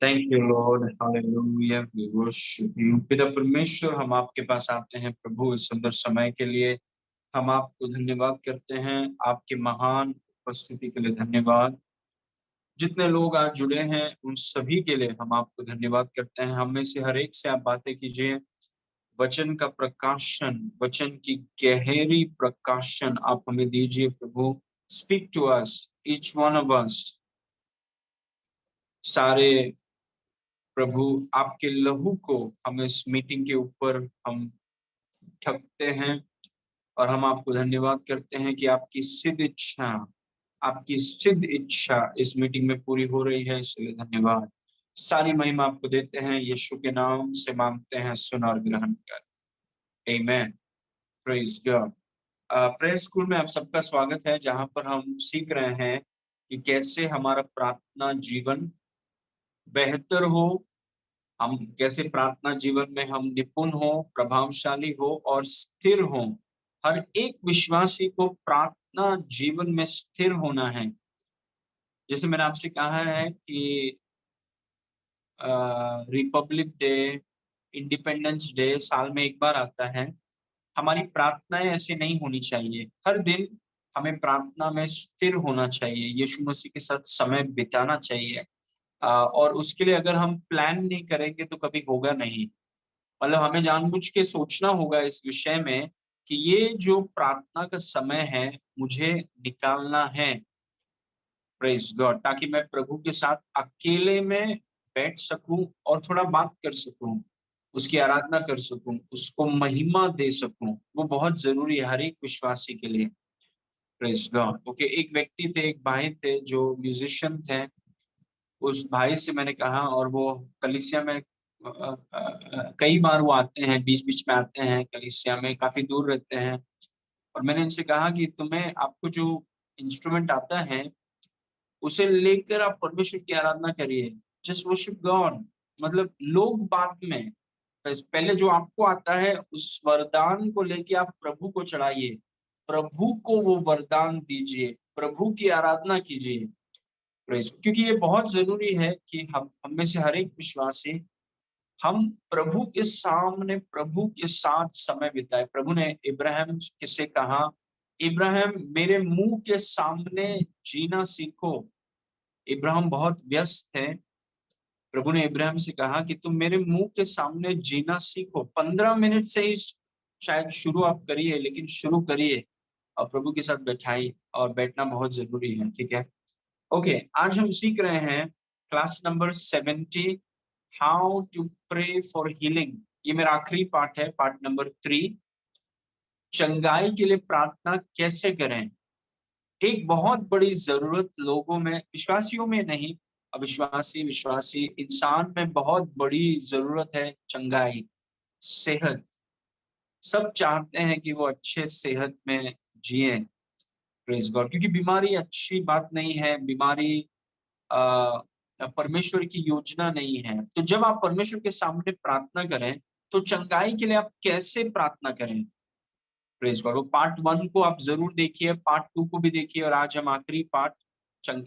Thank you Lord, hallelujah, we worship you. पिता परमेश्वर, हम आपके पास आते हैं प्रभु इस सुंदर समय के लिए। हम आपको धन्यवाद करते हैं, आपके महान उपस्थिति के लिए धन्यवाद। जितने लोग आज जुड़े हैं उन सभी के लिए हम आपको धन्यवाद करते हैं। हम में से हर एक से आप बातें कीजिए, वचन का प्रकाशन, वचन की गहरी प्रकाशन आप हमें दीजिए प्रभु। Speak to us, each one of us. सारे प्रभु आपके लहू को हम इस मीटिंग के ऊपर हम ठगते हैं, और हम आपको धन्यवाद करते हैं कि आपकी सिद्ध इच्छा इस मीटिंग में पूरी हो रही है, इसलिए धन्यवाद। सारी महिमा आपको देते हैं, यीशु के नाम से मांगते हैं, सुन और ग्रहण कर। Amen. Praise God. Prayer school में आप सबका स्वागत है, जहां पर हम सीख रहे हैं कि कैसे हमारा प्रार्थना जीवन बेहतर हो, हम कैसे प्रार्थना जीवन में हम निपुण हो, प्रभावशाली हो और स्थिर हो। हर एक विश्वासी को प्रार्थना जीवन में स्थिर होना है। जैसे मैंने आपसे कहा है कि रिपब्लिक डे, इंडिपेंडेंस डे साल में एक बार आता है। हमारी प्रार्थनाएं ऐसे नहीं होनी चाहिए। हर दिन हमें प्रार्थना में स्थिर होना चाहिए, यीशु मसीह के साथ समय बिताना चाहिए। और उसके लिए अगर हम प्लान नहीं करेंगे तो कभी होगा नहीं। मतलब हमें जानबूझ के सोचना होगा इस विषय में कि ये जो प्रार्थना का समय है, मुझे निकालना है, प्रेज गॉड, ताकि मैं प्रभु के साथ अकेले में बैठ सकूं और थोड़ा बात कर सकूं, उसकी आराधना कर सकूं, उसको महिमा दे सकूं। वो बहुत जरूरी है हर एक विश्वासी के लिए। Praise God. ओके, एक व्यक्ति थे, एक भाई थे जो म्यूजिशियन थे। उस भाई से मैंने कहा, और वो कलीसिया में कई बार वो आते हैं, बीच बीच में आते हैं कलीसिया में, काफी दूर रहते हैं। और मैंने इनसे कहा कि तुम्हें, आपको जो इंस्ट्रूमेंट आता है उसे लेकर आप परमेश्वर की आराधना करिए। Just worship God. मतलब लोग बाद में, पहले जो आपको आता है उस वरदान को लेके आप प्रभु को चढ़ाइए, प्रभु को वो वरदान दीजिए, प्रभु की आराधना कीजिए। क्योंकि ये बहुत जरूरी है कि हम में से हर एक विश्वासी, हम प्रभु के सामने, प्रभु के साथ समय बिताए। प्रभु ने इब्राहिम से कहा, इब्राहिम मेरे मुंह के सामने जीना सीखो। इब्राहिम बहुत व्यस्त है। प्रभु ने इब्राहिम से कहा कि तुम मेरे मुंह के सामने जीना सीखो। 15 मिनट से ही शायद शुरू आप करिए, लेकिन शुरू करिए और प्रभु के साथ बैठाई, और बैठना बहुत जरूरी है। ठीक है। ओके, आज हम सीख रहे हैं class number 70, how to pray for healing. ये मेरा आखिरी पार्ट है, पार्ट नंबर 3। चंगाई के लिए प्रार्थना कैसे करें। एक बहुत बड़ी जरूरत लोगों में, विश्वासियों में नहीं, अविश्वासी विश्वासी इंसान में बहुत बड़ी जरूरत है चंगाई, सेहत। सब चाहते हैं कि वो अच्छे सेहत में जिए, प्रेज गॉड, क्योंकि बीमारी अच्छी बात नहीं है। बीमारी आ, परमेश्वर की योजना नहीं है। तो जब आप परमेश्वर के सामने प्रार्थना करें तो चंगाई के लिए आप कैसे प्रार्थना करें, प्रेज गॉड। वो पार्ट 1 को आप जरूर देखिए, पार्ट 2 को भी देखिए, और आज हम आखिरी पार्ट,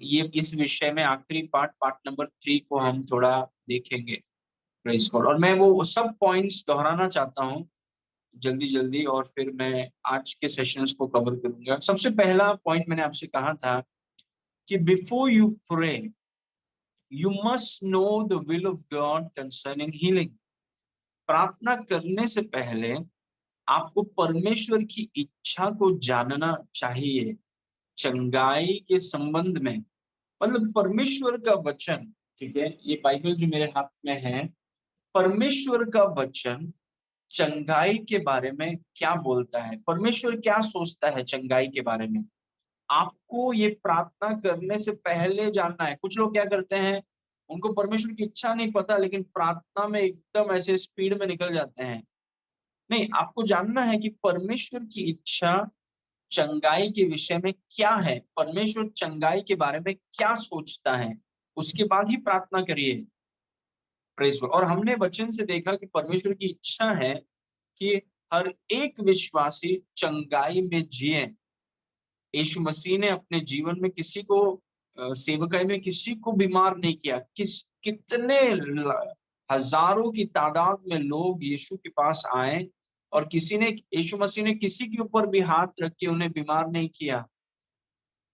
ये इस विषय में आखिरी पार्ट, पार्ट नंबर 3 को हम थोड़ा देखेंगे, प्रेज गॉड। और मैं वो सब पॉइंट्स दोहराना चाहता हूँ जल्दी जल्दी, और फिर मैं आज के सेशंस को कवर करूंगा। सबसे पहला पॉइंट मैंने आपसे कहा था कि before you pray you must know the will of God concerning healing. प्रार्थना करने से पहले आपको परमेश्वर की इच्छा को जानना चाहिए चंगाई के संबंध में। मतलब परमेश्वर का वचन, ठीक है, ये बाइबल जो मेरे हाथ में है, परमेश्वर का वचन चंगाई के बारे में क्या बोलता है, परमेश्वर क्या सोचता है चंगाई के बारे में, आपको ये प्रार्थना करने से पहले जानना है। कुछ लोग क्या करते हैं, उनको परमेश्वर की इच्छा नहीं पता, लेकिन प्रार्थना में एकदम ऐसे स्पीड में निकल जाते हैं। नहीं, आपको जानना है कि परमेश्वर की इच्छा चंगाई के विषय में क्या है, परमेश्वर चंगाई के बारे में क्या सोचता है, उसके बाद ही प्रार्थना करिए, प्रेज गॉड। और हमने वचन से देखा कि परमेश्वर की इच्छा है कि हर एक विश्वासी चंगाई में जिए। यीशु मसीह ने अपने जीवन में किसी को सेवकाई में किसी को बीमार नहीं किया। कितने हजारों की तादाद में लोग यीशु के पास आए और यीशु मसीह ने किसी के ऊपर भी हाथ रख के उन्हें बीमार नहीं किया।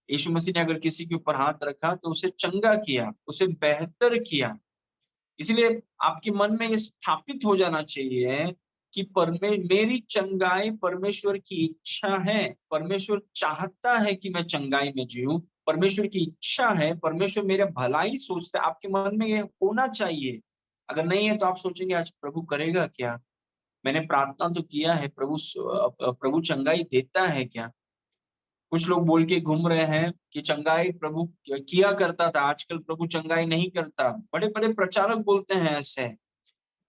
यीशु मसीह ने अगर किसी के ऊपर हाथ रखा तो उसे चंगा किया, उसे बेहतर किया। इसलिए आपके मन में ये स्थापित हो जाना चाहिए कि मेरी चंगाई परमेश्वर की इच्छा है। परमेश्वर चाहता है कि मैं चंगाई में जीऊं। परमेश्वर की इच्छा है, परमेश्वर मेरा भलाई सोचता है। आपके मन में ये होना चाहिए। अगर नहीं है तो आप सोचेंगे आज प्रभु करेगा क्या? मैंने प्रार्थना तो किया है, प्रभु चंगाई देता है क्या? कुछ लोग बोल के घूम रहे हैं कि चंगाई प्रभु किया करता था, आजकल प्रभु चंगाई नहीं करता। बड़े बड़े प्रचारक बोलते हैं ऐसे।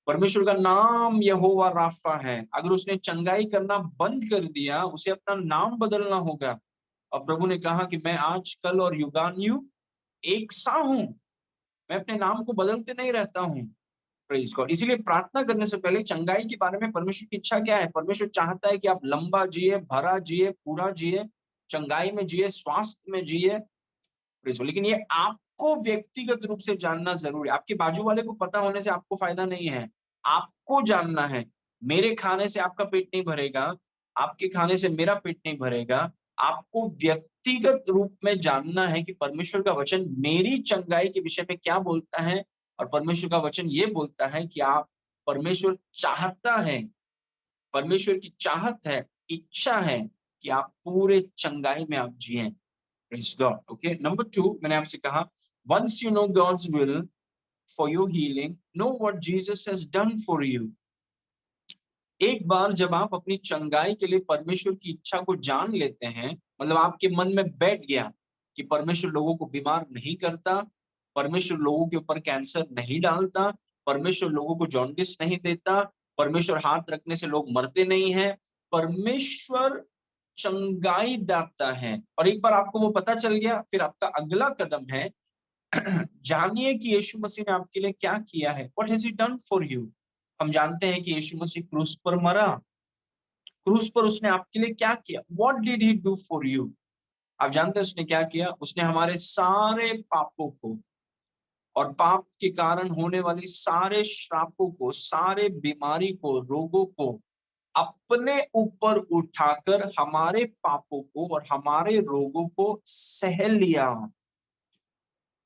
परमेश्वर का नाम यहोवा राफा है। अगर उसने चंगाई करना बंद कर दिया, उसे अपना नाम बदलना होगा। और प्रभु ने कहा कि मैं आज कल और युगानुयुग एक सा हूं। मैं अपने नाम को बदलते नहीं रहता हूँ। Praise God. इसीलिए प्रार्थना करने से पहले चंगाई के बारे में परमेश्वर की इच्छा क्या है? परमेश्वर चाहता है कि आप लंबा जिए, भरा जिए, पूरा जिए, चंगाई में जिए, स्वास्थ्य में जिए। Praise God. लेकिन ये आपको व्यक्तिगत रूप से जानना जरूरी है। आपके बाजू वाले को पता होने से आपको फायदा नहीं है। आपको जानना है। मेरे खाने से आपका पेट नहीं भरेगा, आपके खाने से मेरा पेट नहीं भरेगा। आपको व्यक्तिगत रूप में जानना है कि परमेश्वर का वचन मेरी चंगाई के विषय में क्या बोलता है। और परमेश्वर का वचन ये बोलता है कि आप परमेश्वर चाहता है, परमेश्वर की चाहत है, इच्छा है कि आप पूरे चंगाई में आप जिए। Praise God. ओके, नंबर 2 मैंने आपसे कहा, once you know God's will for your healing, know what Jesus has done for you. एक बार जब आप अपनी चंगाई के लिए परमेश्वर की इच्छा को जान लेते हैं, मतलब आपके मन में बैठ गया कि परमेश्वर लोगों को बीमार नहीं करता, परमेश्वर लोगों के ऊपर कैंसर नहीं डालता, परमेश्वर लोगों को जॉन्डिस नहीं देता, परमेश्वर हाथ रखने से लोग मरते नहीं हैं, परमेश्वर चंगाई दाता है। और एक बार आपको वो पता चल गया, फिर आपका अगला कदम है जानिए कि यीशु मसीह ने आपके लिए क्या किया है। What has he done for you. हम जानते हैं कि यीशु मसीह क्रूस पर मरा, क्रूस पर उसने आपके लिए क्या किया। What did he do for you. आप जानते हैं उसने क्या किया? उसने हमारे सारे पापों को और पाप के कारण होने वाली सारे श्रापों को, सारे बीमारी को, रोगों को अपने ऊपर उठाकर हमारे पापों को और हमारे रोगों को सह लिया।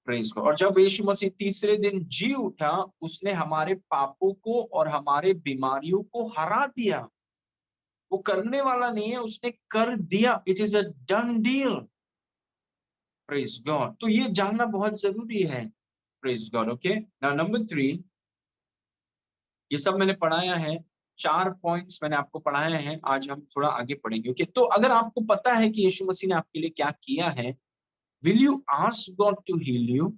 Praise God. और जब यीशु मसीह तीसरे दिन जी उठा, उसने हमारे पापों को और हमारे बीमारियों को हरा दिया। वो करने वाला नहीं है, उसने कर दिया। It is a done deal. Praise God. तो ये जानना बहुत जरूरी है। Praise God. Okay, now number 3, ये सब मैंने पढ़ाया है, 4 पॉइंट्स मैंने आपको पढ़ाए हैं। आज हम थोड़ा आगे पढ़ेंगे। ओके, तो अगर आपको पता है कि यीशु मसीह ने आपके लिए क्या किया है, will you ask God to heal you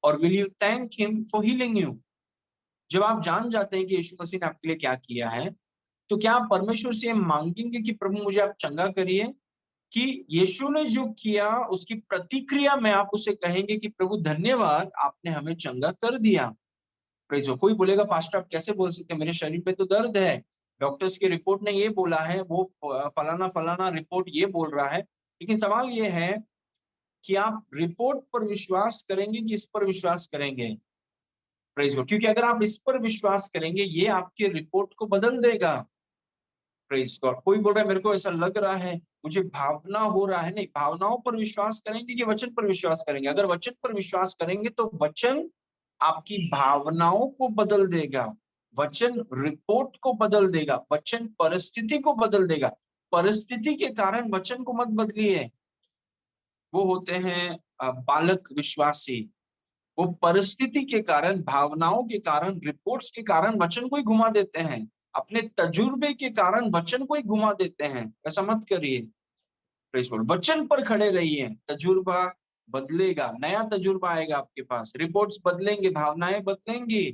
और will you thank him for healing you. जब आप जान जाते हैं कि यीशु मसीह ने आपके लिए क्या किया है, तो क्या आप परमेश्वर से मांगेंगे कि प्रभु मुझे आप चंगा करिए? कि यीशु ने जो किया उसकी प्रतिक्रिया में आप उसे कहेंगे कि प्रभु धन्यवाद, आपने हमें चंगा कर दिया। प्रेज हो। कोई बोलेगा पास्टर आप कैसे बोल सकते हैं, मेरे शरीर पे तो दर्द है, डॉक्टर्स की रिपोर्ट ने ये बोला है, वो फलाना फलाना रिपोर्ट ये बोल रहा है। लेकिन सवाल ये है कि आप रिपोर्ट पर विश्वास करेंगे कि इस पर विश्वास करेंगे। Praise God. क्योंकि अगर आप इस पर विश्वास करेंगे, ये आपके रिपोर्ट को बदल देगा। Praise God. कोई बोल रहा है मेरे को ऐसा लग रहा है, मुझे भावना हो रहा है। नहीं, भावनाओं पर विश्वास करेंगे कि वचन पर विश्वास करेंगे? अगर वचन पर विश्वास करेंगे तो वचन आपकी भावनाओं को बदल देगा, वचन रिपोर्ट को बदल देगा, वचन परिस्थिति को बदल देगा। परिस्थिति के कारण वचन को मत बदलिए। वो होते हैं बालक विश्वासी। वो परिस्थिति के कारण, भावनाओं के कारण, रिपोर्ट्स के कारण वचन को ही घुमा देते हैं। अपने तजुर्बे के कारण वचन को ही घुमा देते हैं। ऐसा मत करिए। Praise God. वचन पर खड़े रहिए। तजुर्बा बदलेगा, नया तजुर्बा आएगा आपके पास, रिपोर्ट्स बदलेंगे, भावनाएं बदलेंगी।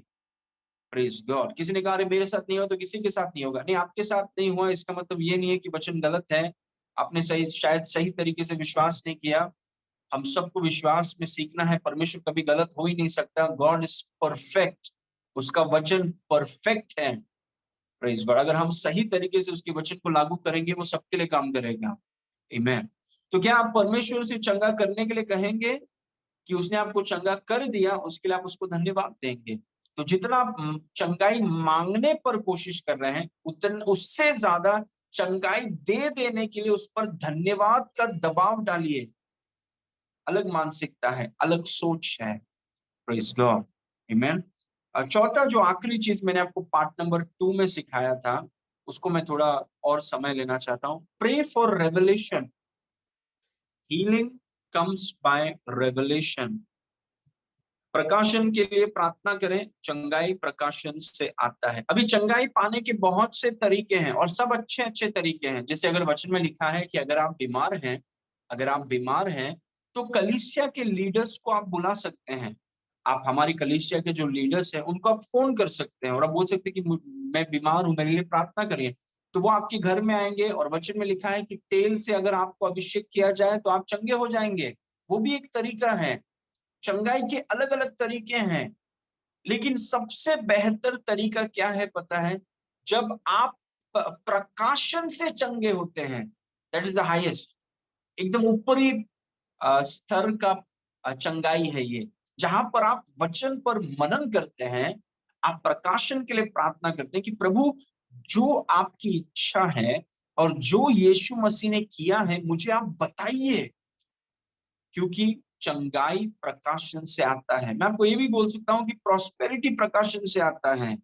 Praise God. किसी ने कहा अरे मेरे साथ नहीं हुआ तो किसी के साथ नहीं होगा। नहीं, आपके साथ नहीं हुआ इसका मतलब ये नहीं है कि वचन गलत है। आपने शायद सही तरीके से विश्वास नहीं किया। हम सबको विश्वास में सीखना है। परमेश्वर कभी गलत हो ही नहीं सकता। God is perfect. उसका वचन परफेक्ट है। Praise God. अगर हम सही तरीके से उसके वचन को लागू करेंगे, वो सबके लिए काम करेगा। आमीन। तो क्या आप परमेश्वर से चंगा करने के लिए कहेंगे? कि उसने आपको चंगा कर दिया, उसके लिए आप उसको धन्यवाद देंगे। तो जितना आप चंगाई मांगने पर कोशिश कर रहे हैं, उतन उससे ज्यादा चंगाई दे देने के लिए उस पर धन्यवाद का दबाव डालिए। अलग मानसिकता है, अलग सोच है। प्रेज़ गॉड, आमेन। चौथा जो आखिरी चीज़ मैंने आपको पार्ट नंबर 2 में सिखाया था, उसको मैं थोड़ा और समय लेना चाहता हूँ। Pray for revelation, healing comes by revelation. प्रकाशन के लिए प्रार्थना करें, चंगाई प्रकाशन से आता है। अभी चंगाई पाने के बहुत से तरीके हैं और सब अच्छे-अच्छे तरीके हैं। जैसे अगर वचन में लिखा है कि अगर आप बीमार हैं, तो कलीसिया के लीडर्स को आप बुला सकते हैं। आप हमारी कलीसिया के जो लीडर्स हैं, उनको आप फ़ोन कर सकते हैं और आप बोल सकते हैं कि मैं बीमार हूँ, मेरे लिए प्रार्थना करिए। तो वो आपके घर में आएँगे और वचन में लिखा है कि तेल से अगर आपको अभिषेक किया जाए, तो आप चंगे हो जाएँगे। वो भी एक तरीका है। चंगाई के अलग-अलग तरीके हैं, लेकिन सबसे बेहतर तरीका क्या है पता है? जब आप प्रकाशन से चंगे होते हैं, दैट इज़ द हाईएस्ट, एकदम ऊपरी स्तर का चंगाई है ये। जहाँ पर आप वचन पर मनन करते हैं, आप प्रकाशन के लिए प्रार्थना करते हैं कि प्रभु, जो आपकी इच्छा है और जो यीशु मसीह ने किया है, मुझे आप बताइए। क्योंकि चंगाई प्रकाशन से आता है। मैं आपको ये भी बोल सकता हूँ कि प्रॉस्पेरिटी प्रकाशन से आता है।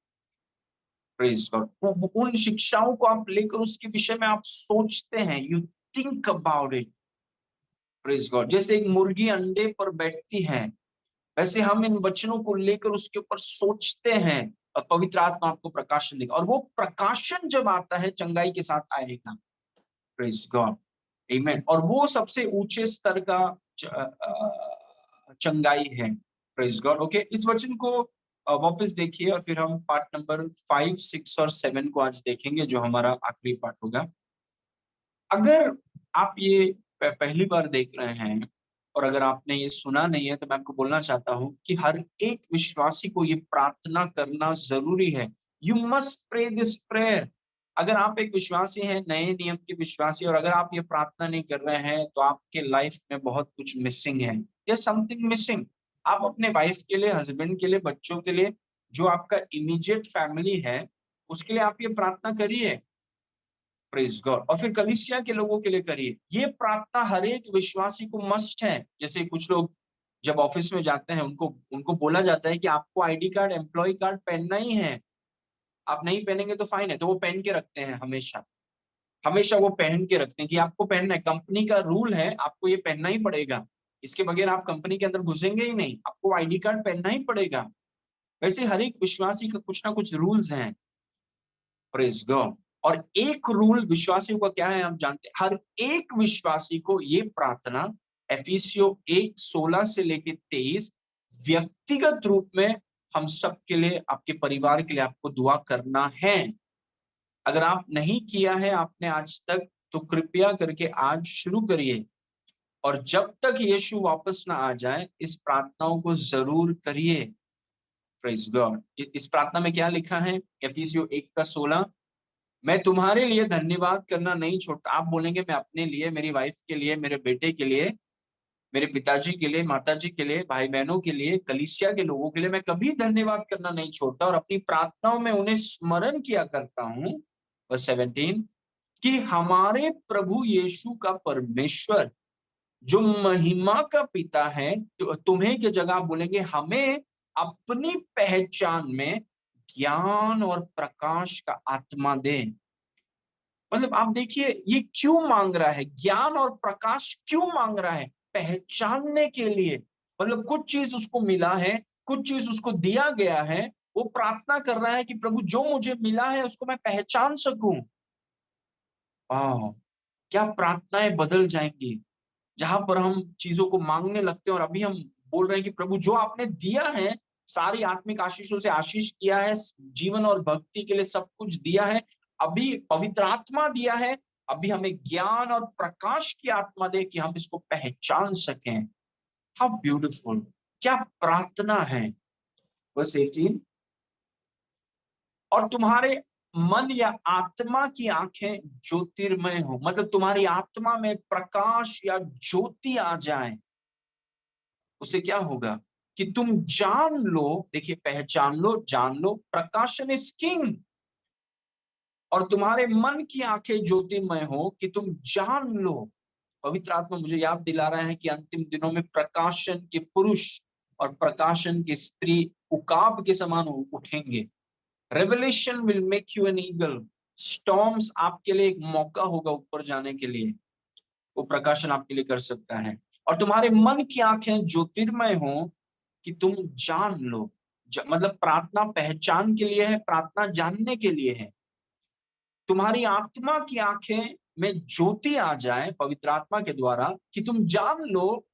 Praise God. वो उन शिक्षाओं को आप लेकर उसके विषय में आप सोचते हैं, you think about it. Praise God. जैसे एक मुर्गी अंडे पर बैठती है, वैसे हम इन वचनों को लेकर उसके ऊपर सोचते हैं और पवित्र आत्मा आपको प्रकाशन देगा और वो प्रकाशन जब आता है, चंगाई के साथ आएगा। प्रेज़ गॉड, आमेन। और वो सबसे ऊंचे स्तर का चंगाई है। Praise God. ओके, इस वचन को वापस देखिए और फिर हम पार्ट नंबर 5, 6 और 7 को आज देखेंगे, जो हमारा आखिरी पार्ट होगा। अगर आप ये पहली बार देख रहे हैं और अगर आपने ये सुना नहीं है, तो मैं आपको बोलना चाहता हूँ कि हर एक विश्वासी को ये प्रार्थना करना ज़रूरी है। You must pray this prayer. अगर आप एक विश्वासी हैं, नए नियम के विश्वासी, और अगर आप ये प्रार्थना नहीं कर रहे हैं, तो आपके लाइफ में बहुत कुछ मिसिंग है। There something missing. आप अपने वाइफ के लिए, हस्बैंड के लिए, बच्चों के लिए, जो आपका इमीडिएट फैमिली है, उसके लिए आप ये प्रार्थना करिए। Praise God. और फिर कलीसिया के लोगों के लिए करिए। ये प्रार्थना हर एक विश्वासी को मस्ट है। जैसे कुछ लोग जब ऑफिस में जाते हैं, उनको उनको बोला जाता है कि आपको आईडी कार्ड, एम्प्लॉयी कार्ड पहनना ही है। आप नहीं पहनेंगे तो फाइन है, तो वो पहन के रखते हैं हमेशा। हमेशा वो पहन के रखते हैं कि आपको पहनना है, कंपनी का रूल है, आपको ये पहनना ही पड़ेगा। इसके बगैर आप कंपनी के अंदर घुसेंगे ही नहीं, आपको आईडी कार्ड पहनना ही पड़ेगा। वैसे हर एक विश्वासी का कुछ ना कुछ रूल्स हैं। Praise God. और एक रूल विश्वासियों का क्या है, आप जानते हैं? हर एक विश्वासी को ये प्रार्थना एफिसियों 1:16 से लेके 23 व्यक्तिगत रूप में हम सबके लिए, आपके परिवार के लिए आपको दुआ करना है। अगर आप नहीं किया है आपने आज तक, तो कृपया करके आज शुरू करिए और जब तक यीशु वापस ना आ जाए, इस प्रार्थनाओं को ज़रूर करिए। Praise God. इ इस प्रार्थना में क्या लिखा है? एफिसियों 1 का 16, मैं तुम्हारे लिए धन्यवाद करना नहीं छोड़ता। आप बोलेंगे मैं अपने लिए, मेरी वाइफ के लिए, मेरे बेटे के लिए, मेरे पिताजी के लिए, माताजी के लिए, भाई-बहनों के लिए, कलीसिया के लोगों के लिए मैं कभी धन्यवाद करना नहीं छोड़ता और अपनी प्रार्थनाओं में उन्हें स्मरण किया करता हूँ। वर्स 17, कि हमारे प्रभु यीशु का परमेश्वर, जो महिमा का पिता है, तुम्हें की जगह आप बोलेंगे हमें अपनी पहचान में ज्ञान और प्रकाश का आत्मा दे। मतलब आप देखिए ये क्यों मांग रहा है, ज्ञान और प्रकाश क्यों मांग रहा है? पहचानने के लिए। मतलब कुछ चीज उसको मिला है, कुछ चीज उसको दिया गया है, वो प्रार्थना कर रहा है कि प्रभु, जो मुझे मिला है उसको मैं पहचान सकूं। वाह, क्या प्रार्थनाएं बदल जाएंगी जहां पर हम चीजों को मांगने लगते हैं और अभी हम बोल रहे हैं कि प्रभु, जो आपने दिया है, सारी आत्मिक आशीषों से आशीष किया है, जीवन और भक्ति के लिए सब कुछ दिया है, अभी पवित्र आत्मा दिया है, अभी हमें ज्ञान और प्रकाश की आत्मा दे कि हम इसको पहचान सकें। हाउ ब्यूटीफुल, क्या प्रार्थना है। वर्स 18, और तुम्हारे मन या आत्मा की आंखें ज्योतिर्मय हो, मतलब तुम्हारी आत्मा में प्रकाश या ज्योति आ जाए। उससे क्या होगा कि तुम जान लो, देखिए पहचान लो, जान लो, प्रकाशन इज किंग, और तुम्हारे मन की आंखें ज्योतिमय हो कि तुम जान लो। पवित्र आत्मा मुझे याद दिला रहा है कि अंतिम दिनों में प्रकाशन के पुरुष और प्रकाशन की स्त्री उकाब के समान उठेंगे। Revelation will make you an eagle. Storms आपके लिए एक मौका होगा ऊपर जाने के लिए, वो प्रकाशन आपके लिए कर सकता है। और तुम्हारे मन की आंखें ज्योतिर्मय हो कि तुम जान लो। मतलब प्रार्थना पहचान के लिए है, प्रार्थना जानने के लिए है। तुम्हारी आत्मा की आंखें में ज्योति आ जाए पवित्र आत्मा के द्वारा कि तुम जान लो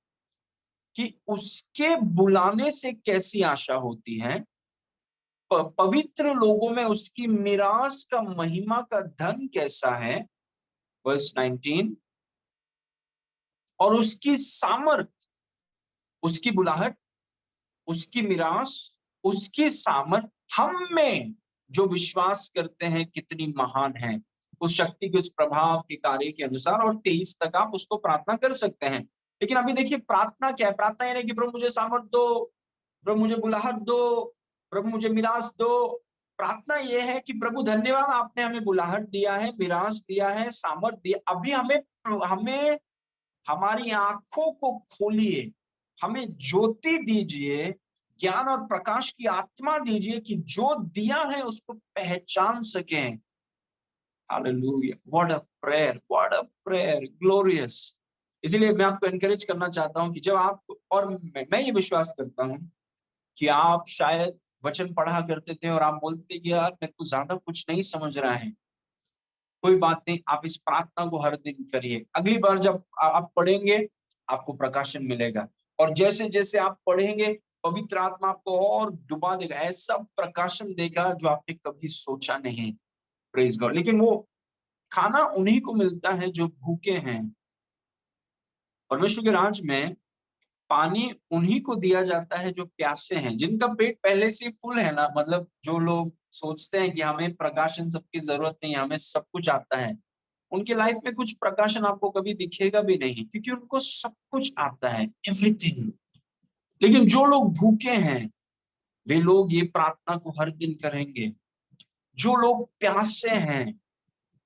कि उसके बुलाने से कैसी आशा होती है, पवित्र लोगों में उसकी मिरास का महिमा का धन कैसा है, वर्स 19, और उसकी सामर्थ, उसकी बुलाहट, उसकी मिरास, उसकी सामर्थ हम में जो विश्वास करते हैं कितनी महान है, उस शक्ति के उस प्रभाव के कार्य के अनुसार। और 23 तक आप उसको प्रार्थना कर सकते हैं। लेकिन अभी देखिए प्रार्थना क्या है। प्रार्थना ये नहीं कि प्रभु मुझे सामर्थ दो, प्रभु मुझे बुलाहट दो, प्रभु मुझे मिरास दो। प्रार्थना ये है कि प्रभु धन्यवाद, आपने हमें बुलाहट दिया है, मिरास दिया है, सामर्थ दिया, अभी हमें हमें हमारी आंखों को खोलिए, हमें ज्योति दीजिए, ज्ञान और प्रकाश की आत्मा दीजिए कि जो दिया है उसको पहचान सकें। Hallelujah, what a prayer, what a prayer, glorious. इसीलिए मैं आपको एनकरेज करना चाहता हूं कि जब आप, और मैं ये विश्वास करता हूं कि आप शायद वचन पढ़ा करते थे और आप बोलते थे कि यार मेरे को ज्यादा कुछ नहीं समझ रहा है। कोई बात नहीं, आप इस प्रार्थना को हर दिन करिए। अगली बार जब आप पढ़ेंगे आपको प्रकाशन मिलेगा, और जैसे जैसे आप पढ़ेंगे पवित्र आत्मा आपको और डुबा देगा, ऐसा प्रकाशन देगा जो आपने कभी सोचा नहीं। Praise God. लेकिन वो खाना उन्हीं को मिलता है जो भूखे हैं। परमेश्वर के राज में पानी उन्हीं को दिया जाता है जो प्यासे हैं, जिनका पेट पहले से फुल है ना। मतलब जो लोग सोचते हैं कि हमें प्रकाशन सबकी जरूरत नहीं है, हमें सब कुछ आता है, उनके लाइफ में कुछ प्रकाशन आपको कभी दिखेगा भी नहीं, क्योंकि उनको सब कुछ आता है, एवरीथिंग। लेकिन जो लोग भूखे हैं वे लोग ये प्रार्थना को हर दिन करेंगे। जो लोग प्यासे हैं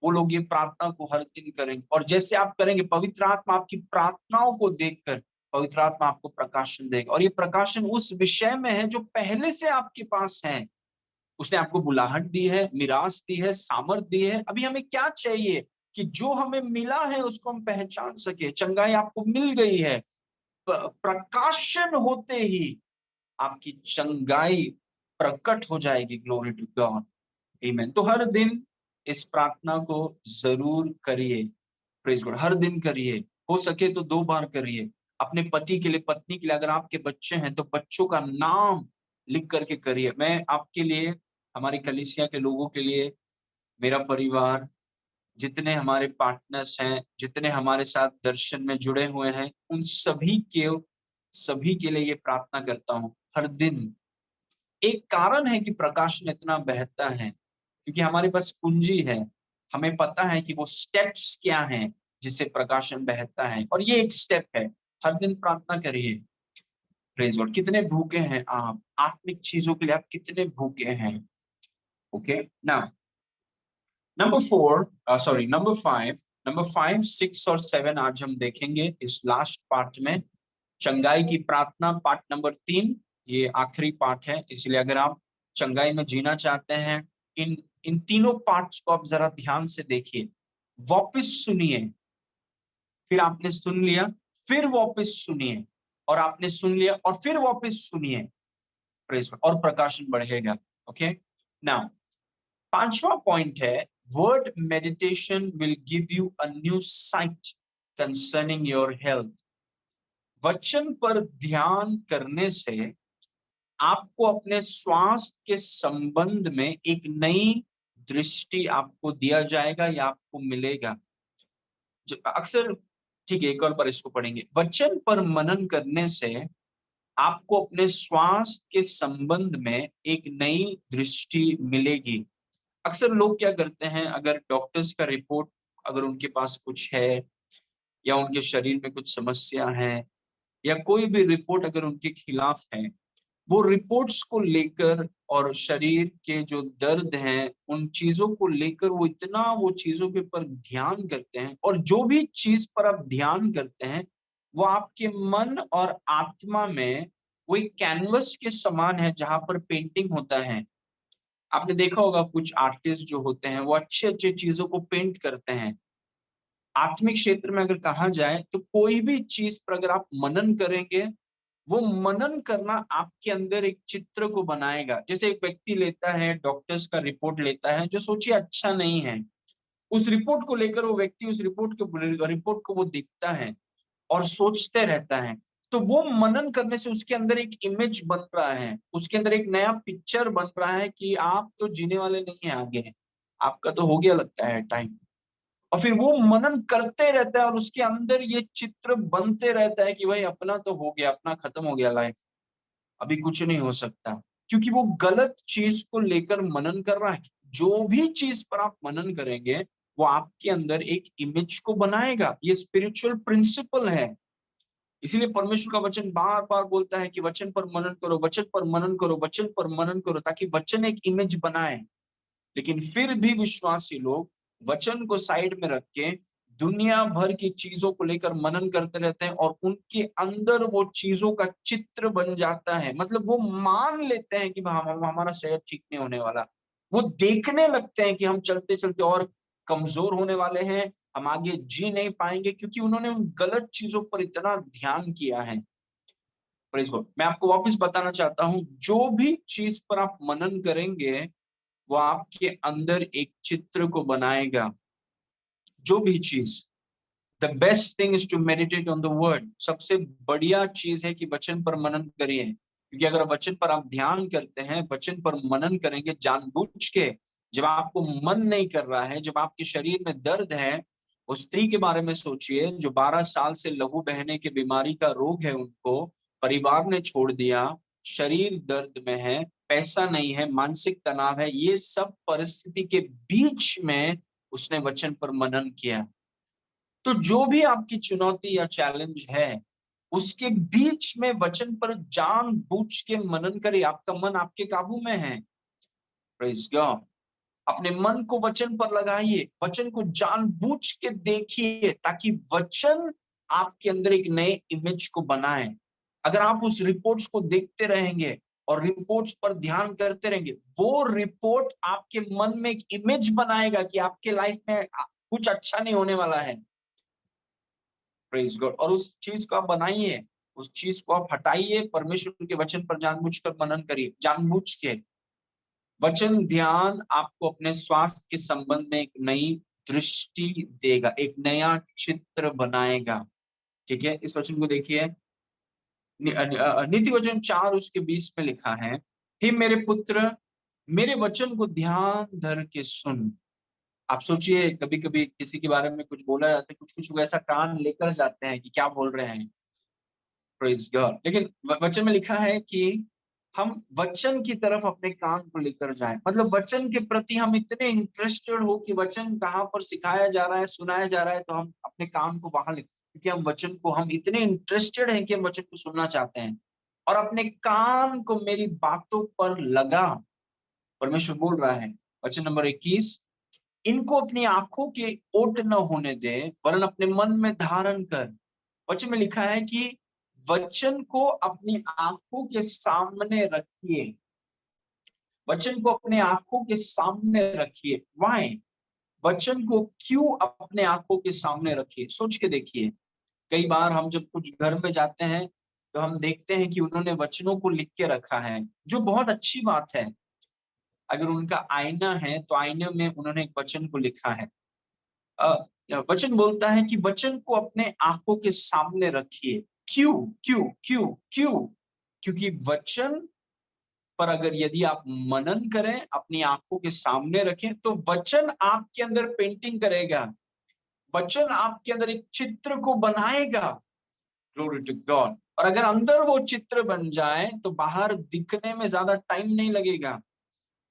वो लोग ये प्रार्थना को हर दिन करेंगे, और जैसे आप करेंगे पवित्र आत्मा आपकी प्रार्थनाओं को देखकर पवित्र आत्मा आपको प्रकाशन देगा। और ये प्रकाशन उस विषय में है जो पहले से आपके पास है। उसने आपको बुलाहट दी है, मिरास दी है, सामर्थ दी है। अभी हमें क्या चाहिए कि जो हमें मिला है उसको हम पहचान सके। चंगाई आपको मिल गई है, प्रकाशन होते ही आपकी चंगाई प्रकट हो जाएगी। ग्लोरी टू गॉड, आमीन। तो हर दिन इस प्रार्थना को जरूर करिए। प्रेज गॉड, हर दिन करिए, हो सके तो 2 बार करिए। अपने पति के लिए, पत्नी के लिए, अगर आपके बच्चे हैं तो बच्चों का नाम लिख करके करिए। मैं आपके लिए, हमारी कलीसिया के लोगों के लिए, मेरा परिवार, जितने हमारे पार्टनर्स हैं, जितने हमारे साथ दर्शन में जुड़े हुए हैं, उन सभी के लिए ये प्रार्थना करता हूँ हर दिन। एक कारण है कि प्रकाशन इतना बहता है, क्योंकि हमारे पास कुंजी है। हमें पता है कि वो स्टेप्स क्या हैं जिससे प्रकाशन बहता है, और ये एक स्टेप है। हर दिन प्रार्थना करिए। Praise God. कितने भूखे हैं आप आत्मिक चीजों के लिए, आप कितने भूखे हैं। ओके ना। नंबर 5, 6 और 7 आज हम देखेंगे इस लास्ट पार्ट में। चंगाई की प्रार्थना, पार्ट नंबर 3, ये आखिरी पार्ट है। इसलिए अगर आप चंगाई में जीना चाहते हैं, इन इन तीनों पार्ट्स को आप जरा ध्यान से देखिए, वापस सुनिए। फिर आपने सुन लिया, फिर वापस सुनिए, और आपने सुन लिया और फिर वापस सुनिए। Praise God. और प्रकाशन बढ़ेगा। ओके नाउ, 5वां पॉइंट है, word meditation will give you a new site concerning your health. वचन पर ध्यान करने से आपको अपने स्वास्थ्य के संबंध में एक नई दृष्टि आपको दिया जाएगा या आपको मिलेगा। अक्सर, ठीक है, एक और बार इसको पढ़ेंगे। वचन पर मनन करने से आपको अपने स्वास्थ्य के संबंध में एक नई दृष्टि मिलेगी। अक्सर लोग क्या करते हैं, अगर डॉक्टर्स का रिपोर्ट, अगर उनके पास कुछ है या उनके शरीर में कुछ समस्या है, या कोई भी रिपोर्ट अगर उनके खिलाफ है, वो रिपोर्ट्स को लेकर और शरीर के जो दर्द हैं, उन चीज़ों को लेकर वो चीज़ों के ऊपर ध्यान करते हैं, और जो भी चीज़ पर आप ध्यान करते हैं, वो आपके मन और आत्मा में वो एक कैनवस के समान है जहाँ पर पेंटिंग होता है। आपने देखा होगा कुछ आर्टिस्ट जो होते हैं, वो अच्छे-अच्छे चीज़ों को पेंट करते हैं। आत्मिक क्षेत्र में अगर कहा जाए तो कोई भी चीज़ पर अगर आप मनन करेंगे, वो मनन करना आपके अंदर एक चित्र को बनाएगा। जैसे एक व्यक्ति लेता है, डॉक्टर्स का रिपोर्ट लेता है, जो सोचिए अच्छा नहीं है। उस रिपोर्ट को लेकर वो व्यक्ति उस रिपोर्ट को वो देखता है और सोचते रहता है। तो वो मनन करने से उसके अंदर एक इमेज बन रहा है, उसके अंदर एक नया पिक्चर बन रहा है कि आप तो जीने वाले नहीं हैं आगे, आपका तो हो गया लगता है टाइम। और फिर वो मनन करते रहता है और उसके अंदर ये चित्र बनते रहता है कि भाई अपना तो हो गया, अपना खत्म हो गया लाइफ, अभी कुछ नहीं हो सकता। क्योंकि वो गलत चीज़ को लेकर मनन कर रहा है। जो भी चीज़ पर आप मनन करेंगे, वो आपके अंदर एक इमेज को बनाएगा। ये स्पिरिचुअल प्रिंसिपल है। इसीलिए परमेश्वर का वचन बार-बार बोलता है कि वचन पर मनन करो, वचन पर मनन करो, वचन पर मनन करो, ताकि वचन एक इमेज बनाए। लेकिन फिर भी विश्वासी लोग वचन को साइड में रख के दुनिया भर की चीज़ों को लेकर मनन करते रहते हैं, और उनके अंदर वो चीज़ों का चित्र बन जाता है। मतलब वो मान लेते हैं कि हमारा सेहत ठीक नहीं होने वाला। वो देखने लगते हैं कि हम चलते-चलते और कमज़ोर होने वाले हैं, हम आगे जी नहीं पाएँगे, क्योंकि उन्होंने उन गलत चीज़ों पर इतना ध्यान किया है। Praise God. मैं आपको वापस बताना चाहता हूँ, जो भी चीज़ पर आप मनन करेंगे, वो आपके अंदर एक चित्र को बनाएगा। जो भी चीज़, the best thing is to meditate on the word. सबसे बढ़िया चीज़ है कि वचन पर मनन करिए। क्योंकि अगर वचन पर आप ध्यान करते हैं, वचन पर मनन करेंगे जानबूझ के, जब आपको मन नहीं कर रहा है, जब आपके शरीर में दर्द है, उस स्त्री के बारे में सोचिए जो 12 साल से लहू बहने की बीमारी का रोग है उनको, परिवार ने छोड़ दिया, शरीर दर्द में है, पैसा नहीं है, मानसिक तनाव है, ये सब परिस्थिति के बीच में उसने वचन पर मनन किया। तो जो भी आपकी चुनौती या चैलेंज है, उसके बीच में वचन पर जानबूझ के मनन करिए। आपका मन आपके काबू में है। Praise God. अपने मन को वचन पर लगाइए, वचन को जानबूझ के देखिए, ताकि वचन आपके अंदर एक नए इमेज को बनाए। अगर आप उस रिपोर्ट्स को देखते रहेंगे और रिपोर्ट्स पर ध्यान करते रहेंगे, वो रिपोर्ट आपके मन में एक इमेज बनाएगा कि आपके लाइफ में कुछ अच्छा नहीं होने वाला है। Praise God. और उस चीज़ को आप बनाइए, उस चीज़ को आप हटाइए, परमेश्वर के वचन पर जानबूझकर मनन करिए, जानबूझ के। वचन ध्यान आपको अपने स्वास्थ्य के संबंध में एक नई दृष्टि देगा, एक नया चित्र बनाएगा, ठीक है? इस वचन को देखिए, नीति वचन 4 उसके 20 में लिखा है, हे मेरे पुत्र, मेरे वचन को ध्यान धर के सुन। आप सोचिए, कभी-कभी किसी के बारे में कुछ बोला जाता है, कुछ-कुछ लोग ऐसा कान लेकर जाते हैं कि क्या बोल रहे हैं। Praise God. लेकिन वचन में लिखा है कि हम वचन की तरफ अपने कान को लेकर जाएँ। मतलब वचन के प्रति हम इतने इंटरेस्टेड हो कि वचन कहाँ पर सिखाया जा रहा है, सुनाया जा रहा है, तो हम अपने कान को वहाँ ले, क्योंकि हम इतने इंटरेस्टेड हैं कि हम वचन को सुनना चाहते हैं। और अपने कान को मेरी बातों पर लगा। परमेश्वर बोल रहा है, वचन नंबर 21, इनको अपनी आँखों के ओट न होने दे, वरन अपने मन में धारण कर। वचन में लिखा है कि वचन को अपनी आँखों के सामने रखिए, वचन को अपने आँखों के सामने रखिए। व्हाय? वचन को क्यों अपने आँखों के सामने रखिए? सोच के देखिए। कई बार हम जब कुछ घर में जाते हैं, तो हम देखते हैं कि उन्होंने वचनों को लिख के रखा है, जो बहुत अच्छी बात है। अगर उनका आईना है, तो आईने में उन्होंने एक वचन को लिखा है। अ, वचन बोलता है कि वचन को अपने आँखों के सामने रखिए। क्यों? क्यों? क्यों? क्यों? क्योंकि वचन पर अगर यदि आप मनन करें, अपनी आँखों के सामने रखें, तो वचन आपके अंदर पेंटिंग करेगा। वचन आपके अंदर एक चित्र को बनाएगा। Glory to God. और अगर अंदर वो चित्र बन जाए, तो बाहर दिखने में ज़्यादा टाइम नहीं लगेगा।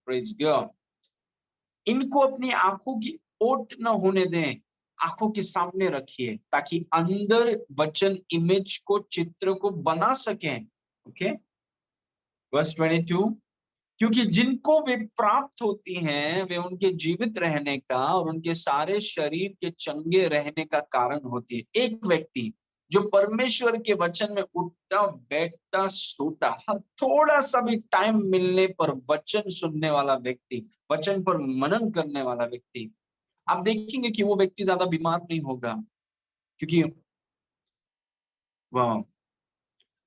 Praise God. इनको अपनी आँखों की ओट न होने दें। आंखों के सामने रखिए ताकि अंदर वचन इमेज को, चित्र को बना सकें। ओके, वर्स 22, क्योंकि जिनको वे प्राप्त होती हैं वे उनके जीवित रहने का और उनके सारे शरीर के चंगे रहने का कारण होती है। एक व्यक्ति जो परमेश्वर के वचन में उठता बैठता सोता, हर थोड़ा सा भी टाइम मिलने पर वचन सुनने वाला व्यक्ति, वचन पर मनन करने वाला व्यक्ति, आप देखेंगे कि वो व्यक्ति ज्यादा बीमार नहीं होगा, क्योंकि वह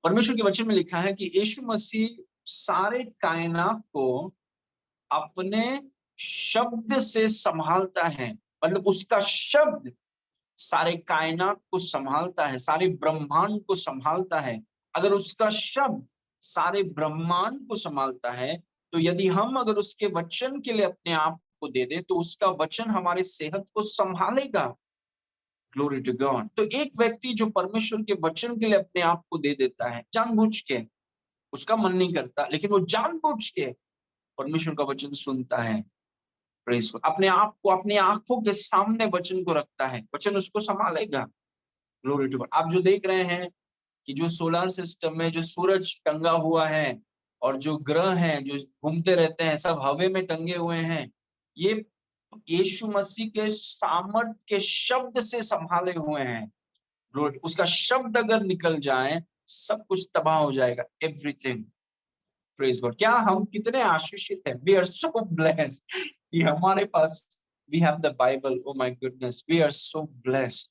परमेश्वर के वचन में लिखा है कि यीशु मसीह सारे कायनात को अपने शब्द से संभालता है। मतलब उसका शब्द सारे कायनात को संभालता है, सारे ब्रह्मांड को संभालता है। अगर उसका शब्द सारे ब्रह्मांड को संभालता है, तो यदि हम अगर उसके वचन के लिए अपने आप को दे दे, तो उसका वचन हमारे सेहत को संभालेगा। Glory to God. तो एक व्यक्ति जो परमेश्वर के वचन के लिए अपने आप को दे देता है जानबूझ के, उसका मन नहीं करता लेकिन वो जानबूझ के परमेश्वर का वचन सुनता है, प्रेज को, अपने आप को अपनी आंखों के सामने वचन को रखता है, वचन उसको संभालेगा। Glory to God. आप जो देख रहे हैं कि जो सोलर सिस्टम में जो सूरज टंगा हुआ है और जो ग्रह हैं जो घूमते रहते हैं, सब हवा में टंगे हुए हैं, ये यीशु मसीह के सामर्थ के शब्द से संभाले हुए हैं। Lord, उसका शब्द अगर निकल जाए सब कुछ तबाह हो जाएगा, एवरीथिंग। Praise God. क्या हम कितने आशीषित हैं, वी आर सो ब्लेस्ड कि हमारे पास we have the Bible. Oh my goodness, we are so blessed.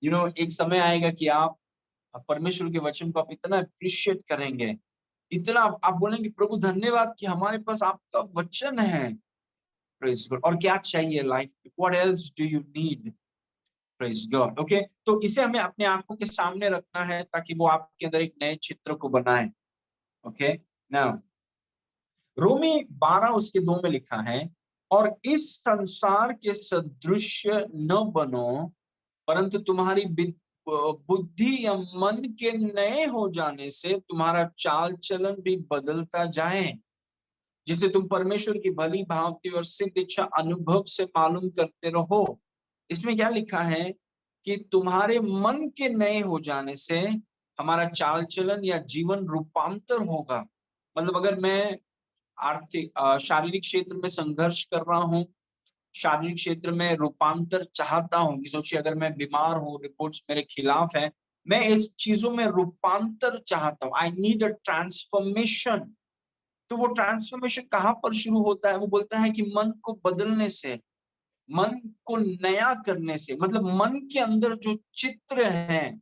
You know, एक समय आएगा कि आप परमेश्वर के वचन को आप इतना अप्रिशिएट करेंगे, इतना आप बोलेंगे प्रभु धन्यवाद कि हमारे पास आपका वचन है। Praise God. और क्या चाहिए लाइफ में, what else do you need. Praise God. Okay, तो इसे हमें अपने आंखों के सामने रखना है ताकि वो आपके अंदर एक नए चित्र को बनाए। ओके, नाउ रोमी 12 उसके 2 में लिखा है, और इस संसार के सदृश्य न बनो, परंतु तुम्हारी बुद्धि या मन के नए हो जाने से तुम्हारा चाल चलन भी बदलता जाए, जिसे तुम परमेश्वर की भली भांति और सिद्ध इच्छा अनुभव से मालूम करते रहो। इसमें क्या लिखा है कि तुम्हारे मन के नए हो जाने से हमारा चाल चलन या जीवन रूपांतर होगा। मतलब अगर मैं आर्थिक शारीरिक क्षेत्र में संघर्ष कर रहा हूँ, शारीरिक क्षेत्र में रूपांतर चाहता हूँ कि सोचिए अगर मैं बीमार हूँ, रिपोर्ट्स मेरे खिलाफ है, मैं इस चीजों में रूपांतर चाहता हूँ, आई नीड अ ट्रांसफॉर्मेशन। तो वो ट्रांसफॉर्मेशन कहाँ पर शुरू होता है, वो बोलता है कि मन को बदलने से, मन को नया करने से। मतलब मन के अंदर जो चित्र है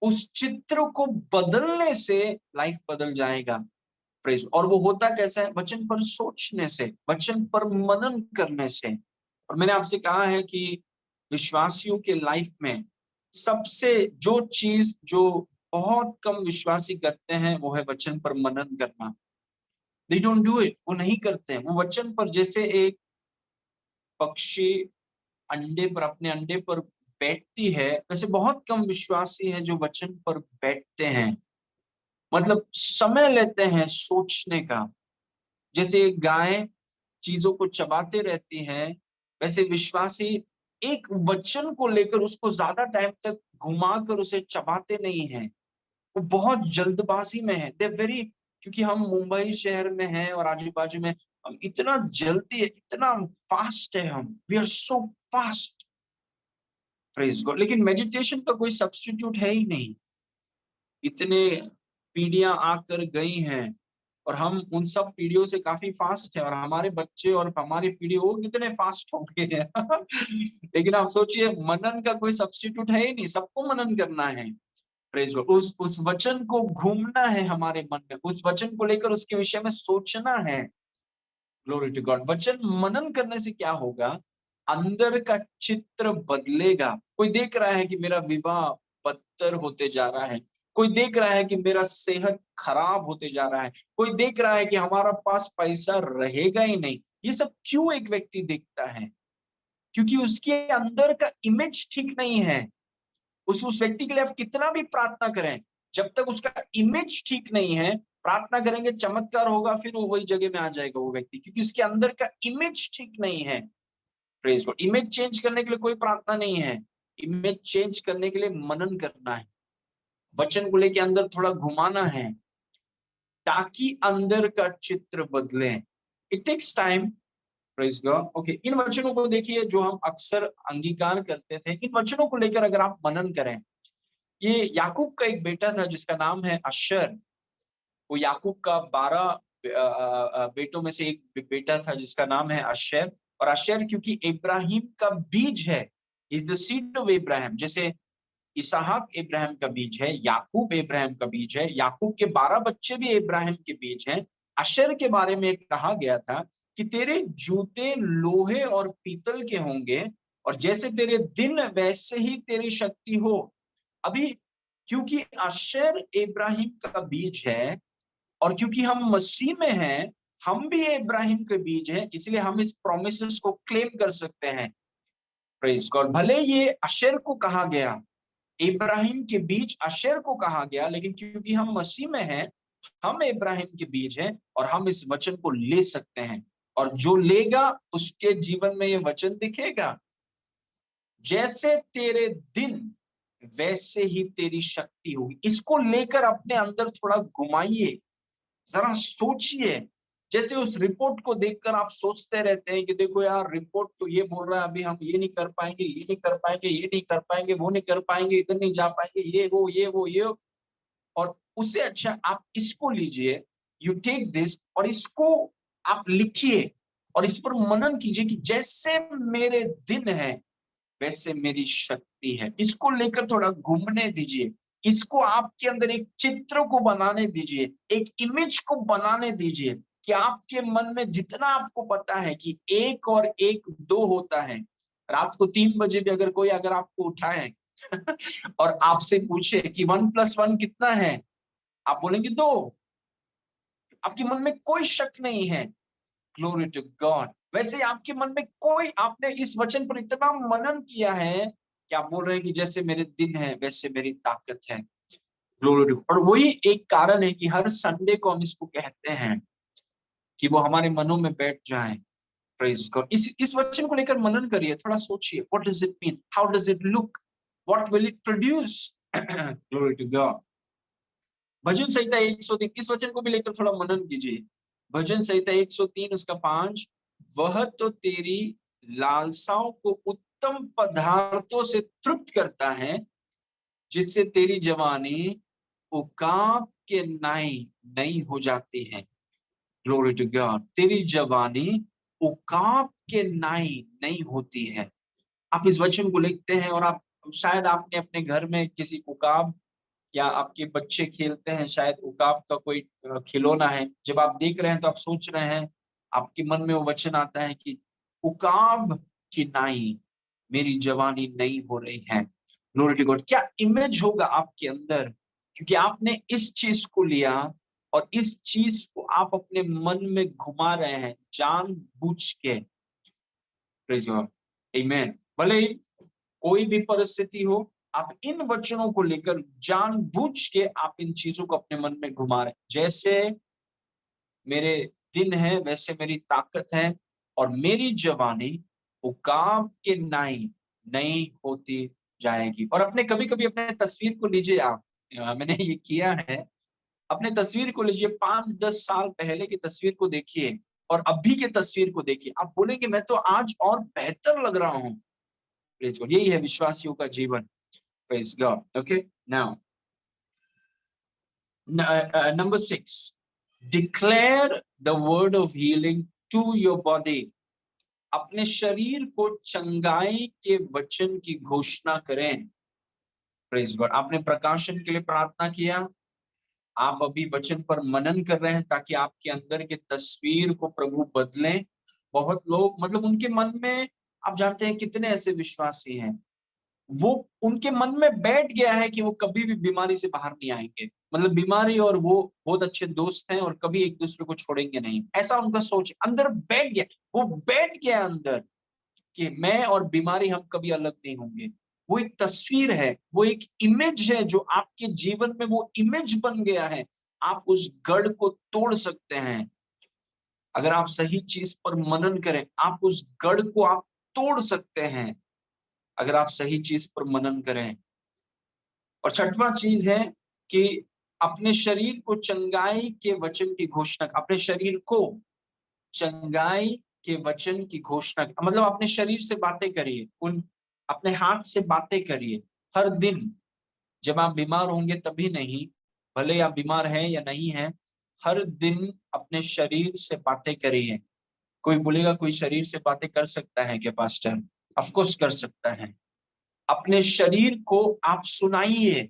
उस चित्र को बदलने से लाइफ बदल जाएगा। प्रेज। और वो होता कैसा है, वचन पर सोचने से, वचन पर मनन करने से। और मैंने आपसे कहा है कि विश्वासियों के लाइफ में सबसे जो चीज जो बहुत कम विश्वासी करते हैं वो है वचन पर मनन करना। दे डोंट डू इट, वो नहीं करते हैं। वो वचन पर, जैसे एक पक्षी अंडे पर, अपने अंडे पर बैठती है, वैसे बहुत कम विश्वासी है जो वचन पर बैठते हैं, मतलब समय लेते हैं सोचने का। जैसे एक गाय चीजों को चबाते रहती है, वैसे विश्वासी एक वचन को लेकर उसको ज्यादा टाइम तक घुमाकर उसे चबाते नहीं है, वो बहुत जल्दबाजी में है। दे वेरी, क्योंकि हम मुंबई शहर में हैं और आजू बाजू में हम इतना जल्दी, इतना फास्ट है, हम we are so fast. Praise God. लेकिन मेडिटेशन का कोई सब्स्टिट्यूट है ही नहीं। इतने पीढ़ियां आकर गई हैं और हम उन सब पीढ़ियों से काफी फास्ट है, और हमारे बच्चे और हमारी पीढ़ी वो कितने फास्ट हो गए हैं। लेकिन आप सोचिए, मनन का कोई सब्स्टिट्यूट है ही नहीं, सबको मनन करना है। Praise God. उस वचन को घूमना है हमारे मन में, उस वचन को लेकर उसके विषय में सोचना है। Glory to God. वचन मनन करने से क्या होगा, अंदर का चित्र बदलेगा। कोई देख रहा है कि मेरा विवाह बदतर होते जा रहा है, कोई देख रहा है कि मेरा सेहत खराब होते जा रहा है, कोई देख रहा है कि हमारा पास पैसा रहेगा ही नहीं। ये सब क्यों एक व्यक्ति देखता है, क्योंकि उसके अंदर का इमेज ठीक नहीं है। उस व्यक्ति के लिए आप कितना भी प्रार्थना करें, जब तक उसका इमेज ठीक नहीं है, प्रार्थना करेंगे चमत्कार होगा, फिर वो वही जगह में आ जाएगा वो व्यक्ति, क्योंकि उसके अंदर का इमेज ठीक नहीं है। Praise God. इमेज चेंज करने के लिए कोई प्रार्थना नहीं है, इमेज चेंज करने के लिए मनन करना है, वचन को लेके अंदर थोड़ा घुमाना है ताकि अंदर का चित्र बदले। It takes time. Praise God. Okay, इन वचनों को देखिए जो हम अक्सर अंगीकार करते थे, इन वचनों को लेकर अगर आप मनन करें, ये याकूब का एक बेटा था जिसका नाम है अशर। वो याकूब का 12 बेटों में से एक बेटा था जिसका नाम है अशर। और अशर क्योंकि इब्राहिम का बीज है, is the seed of Ibrahim. जैसे इसहाक इब्राहिम का बीज है, याकूब इब्राहिम का बीज है, याकूब के 12 बच्चे भी इब्राहिम के बीज हैं। अशर के बारे में कहा गया था कि तेरे जूते लोहे और पीतल के होंगे, और जैसे तेरे दिन वैसे ही तेरी शक्ति हो। अभी क्योंकि अशर इब्राहिम का बीज है, और क्योंकि हम मसीह में हैं, हम भी इब्राहिम के बीज हैं, इसलिए हम इस प्रोमिसेस को क्लेम कर सकते हैं। Praise God. भले ये अशर को कहा गया, इब्राहिम के बीज अशर को कहा गया, लेकिन क्योंकि हम मसीह में हैं, हम इब्राहिम के बीज हैं और हम इस वचन को ले सकते हैं। और जो लेगा उसके जीवन में ये वचन दिखेगा, जैसे तेरे दिन वैसे ही तेरी शक्ति होगी। इसको लेकर अपने अंदर थोड़ा घुमाइए, जरा सोचिए। जैसे उस रिपोर्ट को देखकर आप सोचते रहते हैं कि देखो यार, रिपोर्ट तो ये बोल रहा है अभी हम ये नहीं कर पाएंगे, ये नहीं कर पाएंगे, ये नहीं कर पाएंगे, वो नहीं कर पाएंगे, इधर नहीं जा पाएंगे, ये। और उससे अच्छा आप इसको लीजिए, यू टेक दिस, और इसको आप लिखिए और इस पर मनन कीजिए कि जैसे मेरे दिन है वैसे मेरी शक्ति है। इसको लेकर थोड़ा घूमने दीजिए, इसको आपके अंदर एक चित्र को बनाने दीजिए, एक इमेज को बनाने दीजिए कि आपके मन में जितना आपको पता है कि 1 और 1 2 होता है। रात को 3 बजे भी अगर कोई अगर आपको उठाए और आपसे पूछे कि 1 + 1 कितना है, आप बोलेंगे 2। आपके मन में कोई शक नहीं है। Glory to God. वैसे आपके मन में कोई, आपने इस वचन पर इतना मनन किया है कि आप बोल रहे हैं कि जैसे मेरे दिन है वैसे मेरी ताकत है। Glory to. और वही एक कारण है कि हर संडे को हम इसको कहते हैं कि वो हमारे मनों में बैठ जाए। Praise God. इस वचन को लेकर मनन करिए, थोड़ा सोचिए, what does it mean, how does it look, what will it produce. Glory to God. भजन संहिता 103, इस वचन को भी लेकर थोड़ा मनन कीजिए। भजन संहिता 103 उसका 5, वह तो तेरी लालसाओं को उत्तम पदार्थों से तृप्त करता है, जिससे तेरी जवानी उकाब के नाई नई हो जाती है। Glory to God. तेरी जवानी उकाब के नाई नई होती है। आप इस वचन को लिखते हैं और आप शायद आपने अपने घर में किसी उकाब, या आपके बच्चे खेलते हैं, शायद उकाब का कोई खिलौना है, जब आप देख रहे हैं तो आप सोच रहे हैं, आपके मन में वो वचन आता है कि उकाब की नाई मेरी जवानी नई हो रही है। Glory to God. क्या इमेज होगा आपके अंदर, क्योंकि आपने इस चीज को लिया और इस चीज को आप अपने मन में घुमा रहे हैं जानबूझ के। Praise God. आमीन। भले ही कोई भी परिस्थिति हो, आप इन वचनों को लेकर जानबूझ के आप इन चीजों को अपने मन में घुमा रहे हैं। जैसे मेरे दिन है वैसे मेरी ताकत है, और मेरी जवानी उकाब के नाई नई होती जाएगी। और अपने कभी कभी अपने तस्वीर को लीजिए आप, मैंने ये किया है, अपने तस्वीर को लीजिए, 5-10 साल पहले की तस्वीर को देखिए और अभी के तस्वीर को देखिए, आप बोलेंगे मैं तो आज और बेहतर लग रहा हूँ। Praise God. यही है विश्वासियों का जीवन। Praise God. Okay, now number 6, declare the word of healing to your body। अपने शरीर को चंगाई के वचन की घोषणा करें। Praise God. आपने प्रकाशन के लिए प्रार्थना किया, आप अभी वचन पर मनन कर रहे हैं ताकि आपके अंदर के तस्वीर को प्रभु बदलें। बहुत लोग, मतलब उनके मन में, आप जानते हैं कितने ऐसे विश्वासी हैं, वो उनके मन में बैठ गया है कि वो कभी भी बीमारी से बाहर नहीं आएंगे। मतलब बीमारी और वो बहुत अच्छे दोस्त हैं और कभी एक दूसरे को छोड़ेंगे नहीं, ऐसा उनका सोच अंदर बैठ गया। वो बैठ गया अंदर कि मैं और बीमारी हम कभी अलग नहीं होंगे। वो एक तस्वीर है, वो एक इमेज है जो आपके जीवन में वो इमेज बन गया है। आप उस गढ़ को तोड़ सकते हैं अगर आप सही चीज पर मनन करें। आप उस गढ़ को आप तोड़ सकते हैं अगर आप सही चीज पर मनन करें। और छठवां चीज है कि अपने शरीर को चंगाई के वचन की घोषणा, अपने शरीर को चंगाई के वचन की घोषणा, मतलब अपने शरीर से बातें करिए, उन अपने हाथ से बातें करिए हर दिन। जब आप बीमार होंगे तभी नहीं, भले आप बीमार हैं या नहीं हैं, हर दिन अपने शरीर से बातें करिए। कोई बोलेगा कोई शरीर से बातें कर सकता है क्या पास्टर? ऑफ कोर्स कर सकता है। अपने शरीर को आप सुनाइए,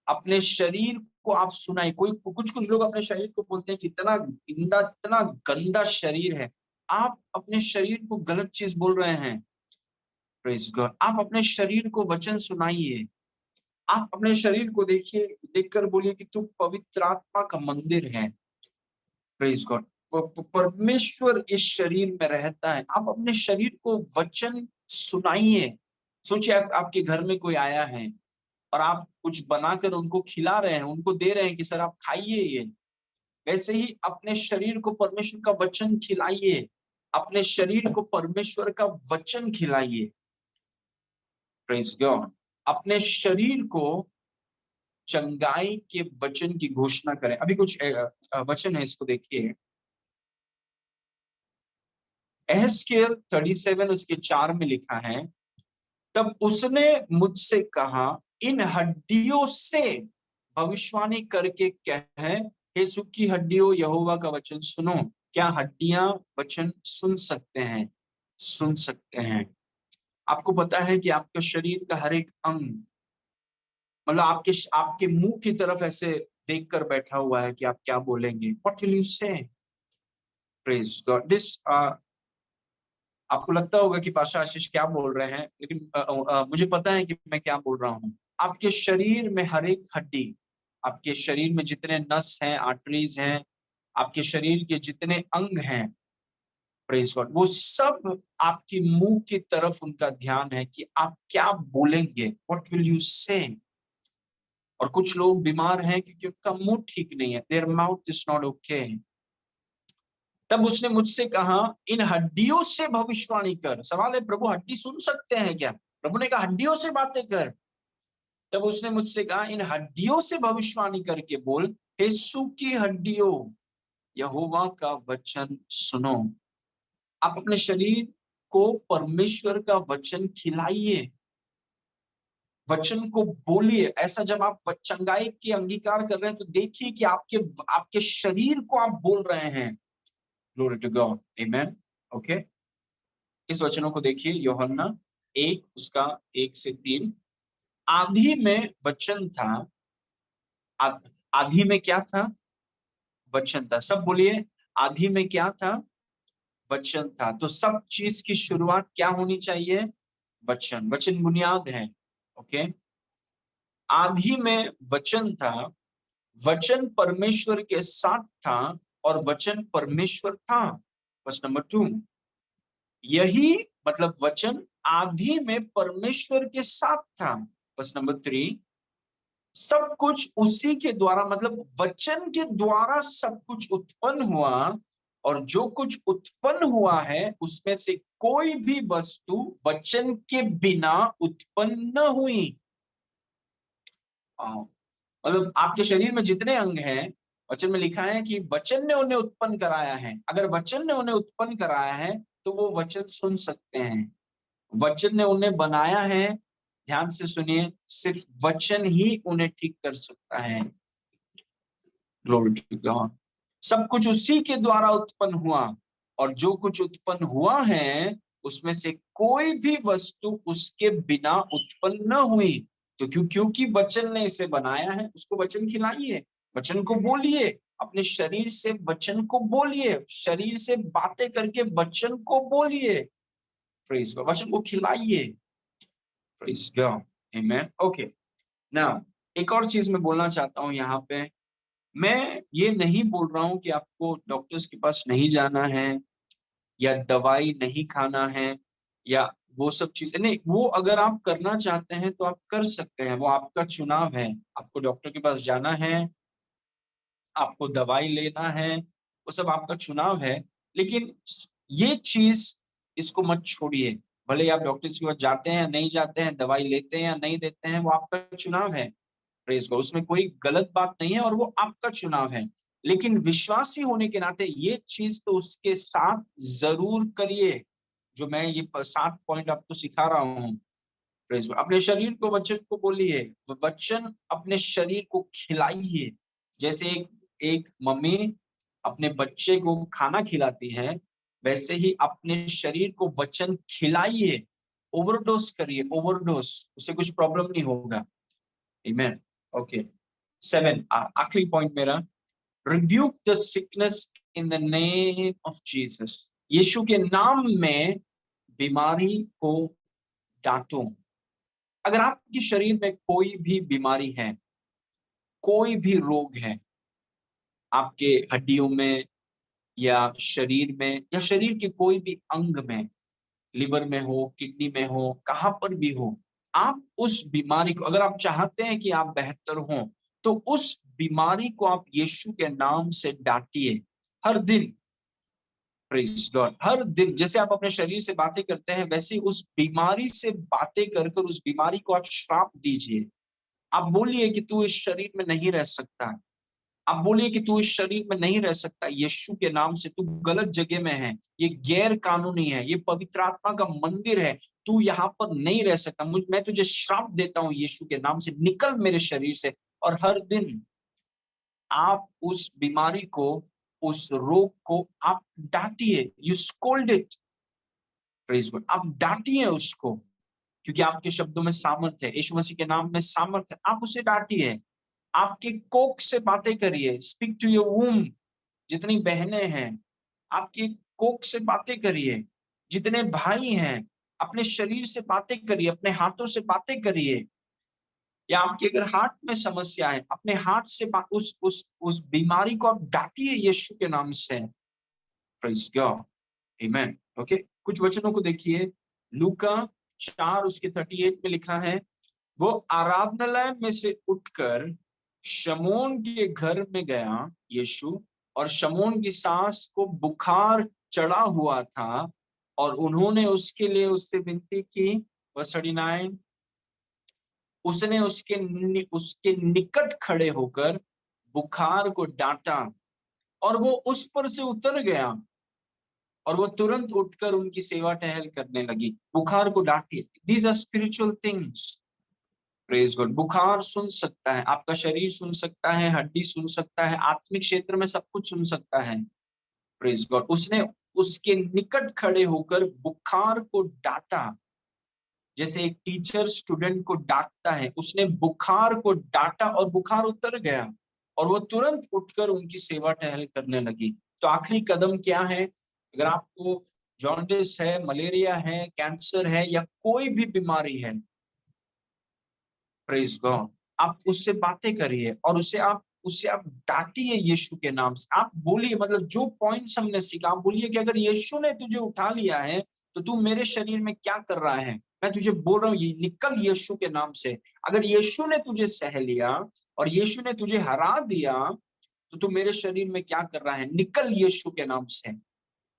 अपने शरीर को आप सुनाइए। कोई कुछ कुछ लोग अपने शरीर को बोलते हैं कि इतना गंदा शरीर है। आप अपने शरीर को गलत चीज बोल रहे हैं। Praise God. आप अपने शरीर को वचन सुनाइए। आप अपने शरीर को देखिए, देखकर बोलिए कि तू पवित्र आत्मा का मंदिर है। Praise God. परमेश्वर इस शरीर में रहता है। आप अपने शरीर को वचन सुनाइए। सोचिए आपके घर में कोई आया है और आप कुछ बनाकर उनको खिला रहे हैं, उनको दे रहे हैं कि सर आप खाइए ये। वैसे ही अपने शरीर को परमेश्वर का वचन खिलाइए, अपने शरीर को परमेश्वर का वचन खिलाइए। Praise God. अपने शरीर को चंगाई के वचन की घोषणा करें। अभी कुछ वचन है, इसको देखिए। एहजकेल 37 उसके 4 में लिखा है, तब उसने मुझसे कहा, इन हड्डियों से भविष्यवाणी करके कह, हे सूखी हड्डियों यहोवा का वचन सुनो। क्या हड्डियां वचन सुन सकते हैं? सुन सकते हैं। आपको पता है कि आपका शरीर का हर एक अंग, मतलब आपके आपके मुंह की तरफ ऐसे देख कर बैठा हुआ है कि आप क्या बोलेंगे। व्हाट विल यू से? Praise God. दिस आपको लगता होगा कि पास्टर आशीष क्या बोल रहे हैं, लेकिन मुझे पता है कि मैं क्या बोल रहा हूँ। आपके शरीर में हर एक हड्डी, आपके शरीर में जितने नस हैं, आर्टरीज हैं, आपके शरीर के जितने अंग हैं, प्रेज गॉड, वो सब आपकी मुंह की तरफ उनका ध्यान है कि आप क्या बोलेंगे। व्हाट विल यू से? और कुछ लोग बीमार हैं क्योंकि उनका मुंह ठीक नहीं है। Their mouth is not okay. तब उसने मुझसे कहा, इन हड्डियों से भविष्यवाणी कर। सवाल है, प्रभु हड्डी सुन सकते हैं क्या? प्रभु ने कहा हड्डियों से बातें कर। तब उसने मुझसे कहा, इन हड्डियों से भविष्यवाणी करके बोल, हे सूखी हड्डियों यहोवा का वचन सुनो। आप अपने शरीर को परमेश्वर का वचन खिलाइए, वचन को बोलिए। ऐसा जब आप चंगाई की अंगीकार कर रहे हैं तो देखिए कि आपके आपके शरीर को आप बोल रहे हैं। Glory to God, amen. Okay, इस वचनों को देखिए, यूहन्ना 1 उसका 1 से 3। आदि में वचन था। आदि में क्या था? वचन था। सब बोलिए, आदि में क्या था? वचन था। तो सब चीज की शुरुआत क्या होनी चाहिए? वचन। वचन बुनियाद है। ओके। आदि में वचन था, वचन परमेश्वर के साथ था और वचन परमेश्वर था। बस नंबर 2, यही मतलब वचन आदि में परमेश्वर के साथ था। बस नंबर 3, सब कुछ उसी के द्वारा, मतलब वचन के द्वारा सब कुछ उत्पन्न हुआ, और जो कुछ उत्पन्न हुआ है उसमें से कोई भी वस्तु वचन के बिना उत्पन्न न हुई। मतलब आपके शरीर में जितने अंग हैं, वचन में लिखा है कि वचन ने उन्हें उत्पन्न कराया है। अगर वचन ने उन्हें उत्पन्न कराया है तो वो वचन सुन सकते हैं। वचन ने उन्हें बनाया है। ध्यान से सुनिए, सिर्फ वचन ही उन्हें ठीक कर सकता है। Glory to God. सब कुछ उसी के द्वारा उत्पन्न हुआ, और जो कुछ उत्पन्न हुआ है उसमें से कोई भी वस्तु उसके बिना उत्पन्न न हुई। तो क्योंकि वचन ने इसे बनाया है, उसको वचन खिलाइए, वचन को बोलिए, अपने शरीर से वचन को बोलिए, शरीर से बातें करके वचन को बोलिए। Praise God. वचन को खिलाइए। Praise God, amen. Okay, now एक और चीज मैं बोलना चाहता हूं यहाँ पे। मैं ये नहीं बोल रहा हूं कि आपको डॉक्टर्स के पास नहीं जाना है या दवाई नहीं खाना है या वो सब चीजें नहीं। वो अगर आप करना चाहते हैं तो आप कर सकते हैं, वो आपका चुनाव है। आपको डॉक्टर के पास जाना है, आपको दवाई लेना है, वो सब आपका चुनाव है। लेकिन ये चीज, इसको मत छोड़िए। भले ही आप डॉक्टर के पास जाते हैं या नहीं जाते हैं, दवाई लेते हैं या नहीं लेते हैं, वो आपका चुनाव है। प्रेज़ गॉड, उसमें कोई गलत बात नहीं है और वो आपका चुनाव है। लेकिन विश्वासी होने के नाते ये चीज़ तो उसके साथ ज़रूर करिए, जो मैं ये 7 पॉइंट आपको सिखा रहा हूँ। प्रेज़ गॉड, अपने शरीर को वचन को बोलिए, वचन अपने शरीर को खिलाइए। जैसे एक एक मम्मी अपने बच्चे को खाना खिलाती है, वैसे ही अपने शरीर को वचन खिलाइए। ओवरडोज़ करिए, ओवरडोज़, उससे कुछ प्रॉब्लम नहीं होगा। आमेन। ओके। 7 आखिरी पॉइंट मेरा, rebuke the sickness in the name of Jesus. Yishu के नाम में बीमारी को डांटो। अगर आपके शरीर में कोई भी बीमारी है, कोई भी रोग है, आपके हड्डियों में या शरीर में या शरीर के कोई भी अंग में, लिवर में हो, किडनी में हो, कहाँ पर भी हो, आप उस बीमारी को, अगर आप चाहते हैं कि आप बेहतर हों, तो उस बीमारी को आप यीशु के नाम से डांटिए हर दिन। प्रेज़ गॉड, हर दिन जैसे आप अपने शरीर से बातें करते हैं, वैसे ही उस बीमारी से बातें कर कर उस बीमारी को आप श्राप दीजिए। आप बोलिए कि तू इस शरीर में नहीं रह सकता। आप बोलिए कि तू इस शरीर में नहीं रह सकता, यीशु के नाम से तू गलत जगह में है, ये गैर कानूनी है, ये पवित्र आत्मा का मंदिर है, तू यहाँ पर नहीं रह सकता। मैं तुझे श्राप देता हूँ यीशु के नाम से, निकल मेरे शरीर से। और हर दिन आप उस बीमारी को, उस रोग को आप डांटिए, you scold it. Praise God, आप डांटिए उसको, क्योंकि आपके शब्दों में सामर्थ है, यीशु मसीह के नाम में सामर्थ है, आप उसे डांटिए। आपकी कोख से बातें करिए, स्पीक टू योर वूम। जितनी बहनें हैं, आपकी कोख से बातें करिए। जितने भाई हैं, अपने शरीर से बातें करिए, अपने हाथों से बातें करिए। या आपकी अगर हार्ट में समस्या है, अपने हार्ट से उस बीमारी को आप डांटिए यीशु के नाम से। Praise God, amen. ओके, कुछ वचनों को देखिए। लूका 4 उसके 38 में लिखा है, वो आराधनालय में से उठकर शमौन के घर में गया यीशु, और शमौन की सास को बुखार चढ़ा हुआ था, और उन्होंने उसके लिए उससे विनती की। वर्स 39, उसने उसके निकट खड़े होकर बुखार को डांटा, और वो उस पर से उतर गया, और वो तुरंत उठकर उनकी सेवा टहल करने लगी। बुखार को डांटिए। These are spiritual things. Praise God, बुखार सुन सकता है, आपका शरीर सुन सकता है, हड्डी सुन सकता है, आत्मिक क्षेत्र में सब कुछ सुन सकता है। प्रेज गॉड, उसने उसके निकट खड़े होकर बुखार को डांटा। जैसे एक टीचर स्टूडेंट को डांटता है, उसने बुखार को डांटा और बुखार उतर गया, और वो तुरंत उठकर उनकी सेवा टहल करने लगी। तो आखिरी कदम क्या है? अगर आपको जॉन्डिस है, मलेरिया है, कैंसर है, या कोई भी बीमारी है, प्रेज गॉड, आप उससे बातें करिए और उसे आप डांटिए यीशु के नाम से। आप बोलिए, मतलब जो पॉइंट्स हमने सीखा, आप बोलिए कि अगर यीशु ने तुझे उठा लिया है, तो तू मेरे शरीर में क्या कर रहा है? मैं तुझे बोल रहा हूँ, ये निकल यीशु के नाम से। अगर यीशु ने तुझे सह लिया और यीशु ने तुझे हरा दिया, तो तू मेरे शरीर में क्या कर रहा है? निकल यीशु के नाम से।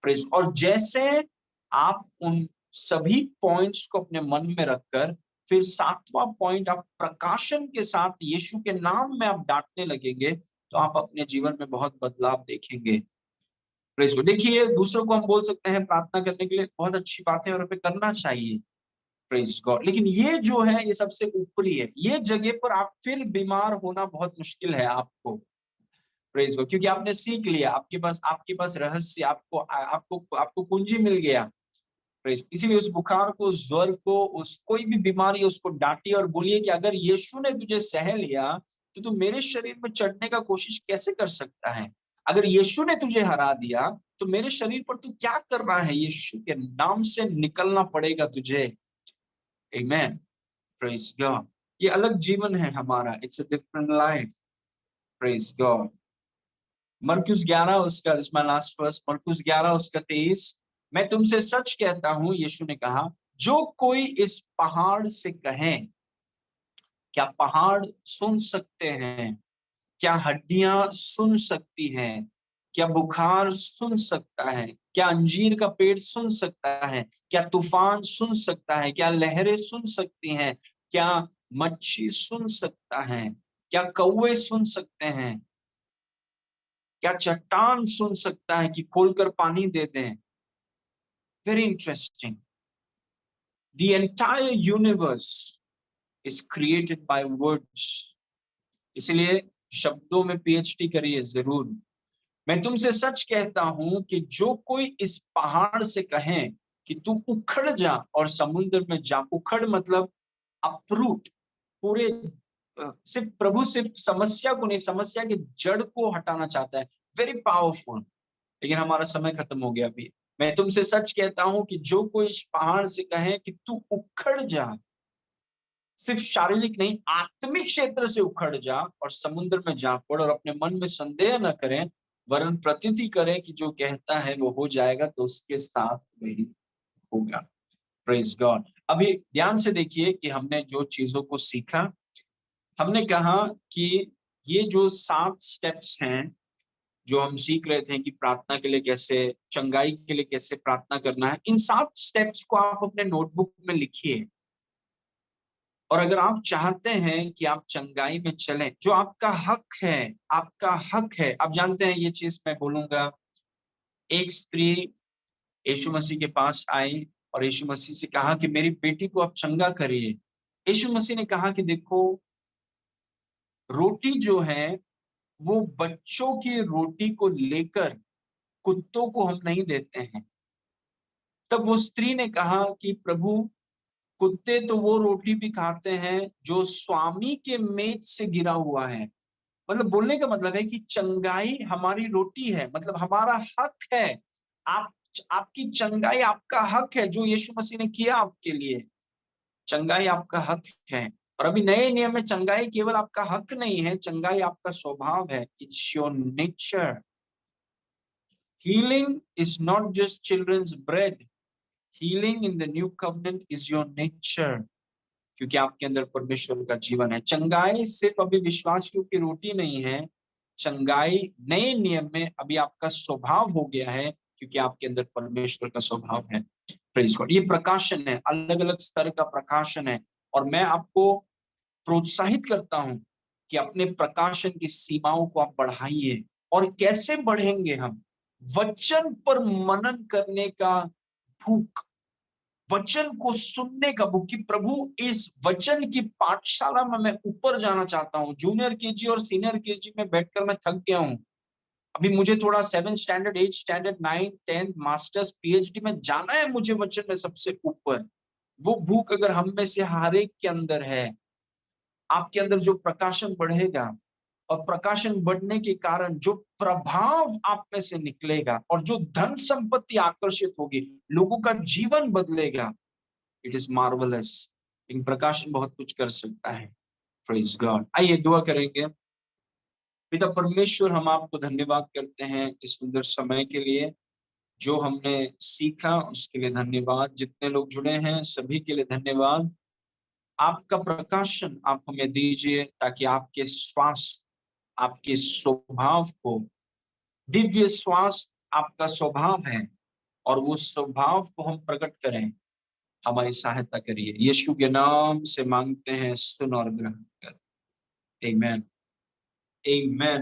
प्रेज। और जैसे आप उन सभी पॉइंट्स को अपने मन में रखकर, फिर 7वां पॉइंट आप प्रकाशन के साथ यीशु के नाम में आप डांटने लगेंगे, तो आप अपने जीवन में बहुत बदलाव देखेंगे। प्रेज। देखिए, दूसरों को हम बोल सकते हैं प्रार्थना करने के लिए, बहुत अच्छी बात है और हमें करना चाहिए। प्रेज गॉड, लेकिन ये जो है, ये सबसे ऊपरी है। ये जगह पर आप फिर बीमार होना बहुत मुश्किल है आपको। प्रेज गॉड, क्योंकि आपने सीख लिया, आपके पास रहस्य, आपको आपको कुंजी मिल गया। प्रेज। इसीलिए उस बुखार को, उस ज्वर को, उस कोई भी बीमारी है, उसको डांटिए और बोलिए कि अगर यीशु ने तुझे सह लिया, तो तू मेरे शरीर में चढ़ने का कोशिश कैसे कर सकता है? अगर यीशु ने तुझे हरा दिया, तो मेरे शरीर पर तू क्या कर रहा है? यीशु के नाम से निकलना पड़ेगा तुझे। आमेन। Praise God. ये अलग जीवन है हमारा, it's a different life. Praise God. Markus 11 उसका, दिस माय लास्ट वर्स, मरकुस 11 उसका 23, मैं तुमसे सच कहता हूं, यीशु ने कहा, जो कोई इस पहाड़ से कहे, क्या पहाड़ सुन सकते हैं? क्या हड्डियां सुन सकती हैं? क्या बुखार सुन सकता है? क्या अंजीर का पेड़ सुन सकता है? क्या तूफान सुन सकता है? क्या लहरें सुन सकती हैं? क्या मच्छी सुन सकता है? क्या कौवे सुन सकते हैं? क्या चट्टान सुन सकता है कि खोलकर पानी दे दें? Very interesting. The entire universe is created by words. इसलिए शब्दों में पीएचडी करिए जरूर। मैं तुमसे सच कहता हूं कि जो कोई इस पहाड़ से कहे कि तू उखड़ जा और समुद्र में जा, उखड़ मतलब अप्रूट, पूरे सिर्फ प्रभु सिर्फ समस्या को नहीं, समस्या के जड़ को हटाना चाहता है। Very powerful. लेकिन हमारा समय खत्म हो गया अभी। मैं तुमसे सच कहता हूं कि जो कोई इस पहाड़ से कहे कि तू उखड़ जा, सिर्फ शारीरिक नहीं, आत्मिक क्षेत्र से उखड़ जा और समुद्र में जा पड़, और अपने मन में संदेह न करें वरन प्रतीति करें कि जो कहता है वो हो जाएगा, तो उसके साथ वही होगा। Praise God. अभी ध्यान से देखिए कि हमने जो चीजों को सीखा, हमने कहा कि ये जो 7 स्टेप्स हैं जो हम सीख रहे थे कि प्रार्थना के लिए कैसे, चंगाई के लिए कैसे प्रार्थना करना है, इन 7 स्टेप्स को आप अपने नोटबुक में लिखिए। और अगर आप चाहते हैं कि आप चंगाई में चलें, जो आपका हक है, आपका हक है। आप जानते हैं ये चीज मैं बोलूंगा, एक स्त्री यीशु मसीह के पास आई और यीशु मसीह से कहा कि मेरी बेटी को आप चंगा करिए। यीशु मसीह ने कहा कि देखो, रोटी जो है वो बच्चों की रोटी को लेकर कुत्तों को हम नहीं देते हैं। तब वो स्त्री ने कहा कि प्रभु, कुत्ते तो वो रोटी भी खाते हैं जो स्वामी के मेज से गिरा हुआ है। मतलब बोलने का मतलब है कि चंगाई हमारी रोटी है, मतलब हमारा हक है। आप, आपकी चंगाई आपका हक है, जो यीशु मसीह ने किया आपके लिए। चंगाई आपका हक है। और अभी नए नियम में चंगाई केवल आपका हक नहीं है, चंगाई आपका स्वभाव है। It's your nature. Healing is not just children's bread, healing in the new covenant is your nature. क्योंकि आपके अंदर परमेश्वर का जीवन है। चंगाई सिर्फ अभी विश्वासियों की रोटी नहीं है, चंगाई नए नियम में अभी आपका स्वभाव हो गया है, क्योंकि आपके अंदर परमेश्वर का स्वभाव है। Praise God. ये प्रकाशन है, अलग अलग स्तर का प्रकाशन है। और मैं आपको प्रोत्साहित करता हूं कि अपने प्रकाशन की सीमाओं को आप बढ़ाइए। और कैसे बढ़ेंगे हम? वचन पर मनन करने का भूख, वचन को सुनने का भूख, कि प्रभु इस वचन की पाठशाला में मैं ऊपर जाना चाहता हूँ। जूनियर केजी और सीनियर केजी में बैठकर मैं थक गया हूँ। अभी मुझे थोड़ा 7 स्टैंडर्ड, 8 स्टैंडर्ड, 9, 10 मास्टर्स, पीएचडी में जाना है, मुझे वचन में सबसे ऊपर। वो भूख अगर हम में से हर एक के अंदर है, आपके अंदर जो प्रकाशन बढ़ेगा, और प्रकाशन बढ़ने के कारण जो प्रभाव आप में से निकलेगा, और जो धन संपत्ति आकर्षित होगी, लोगों का जीवन बदलेगा, इट इज मार्वलस। इन प्रकाशन बहुत कुछ कर सकता है। Praise God. आइए दुआ करेंगे। पिता परमेश्वर, हम आपको धन्यवाद करते हैं इस सुंदर समय के लिए, जो हमने सीखा उसके लिए धन्यवाद। जितने लोग जुड़े हैं सभी के लिए धन्यवाद। आपका प्रकाशन आप हमें दीजिए, ताकि आपके स्वास्थ्य, आपके स्वभाव को, दिव्य स्वास्थ्य आपका स्वभाव है, और वो स्वभाव को हम प्रकट करें। हमारी सहायता करिए, यीशु के नाम से मांगते हैं, सुन और ग्रहण कर। आमेन। आमेन।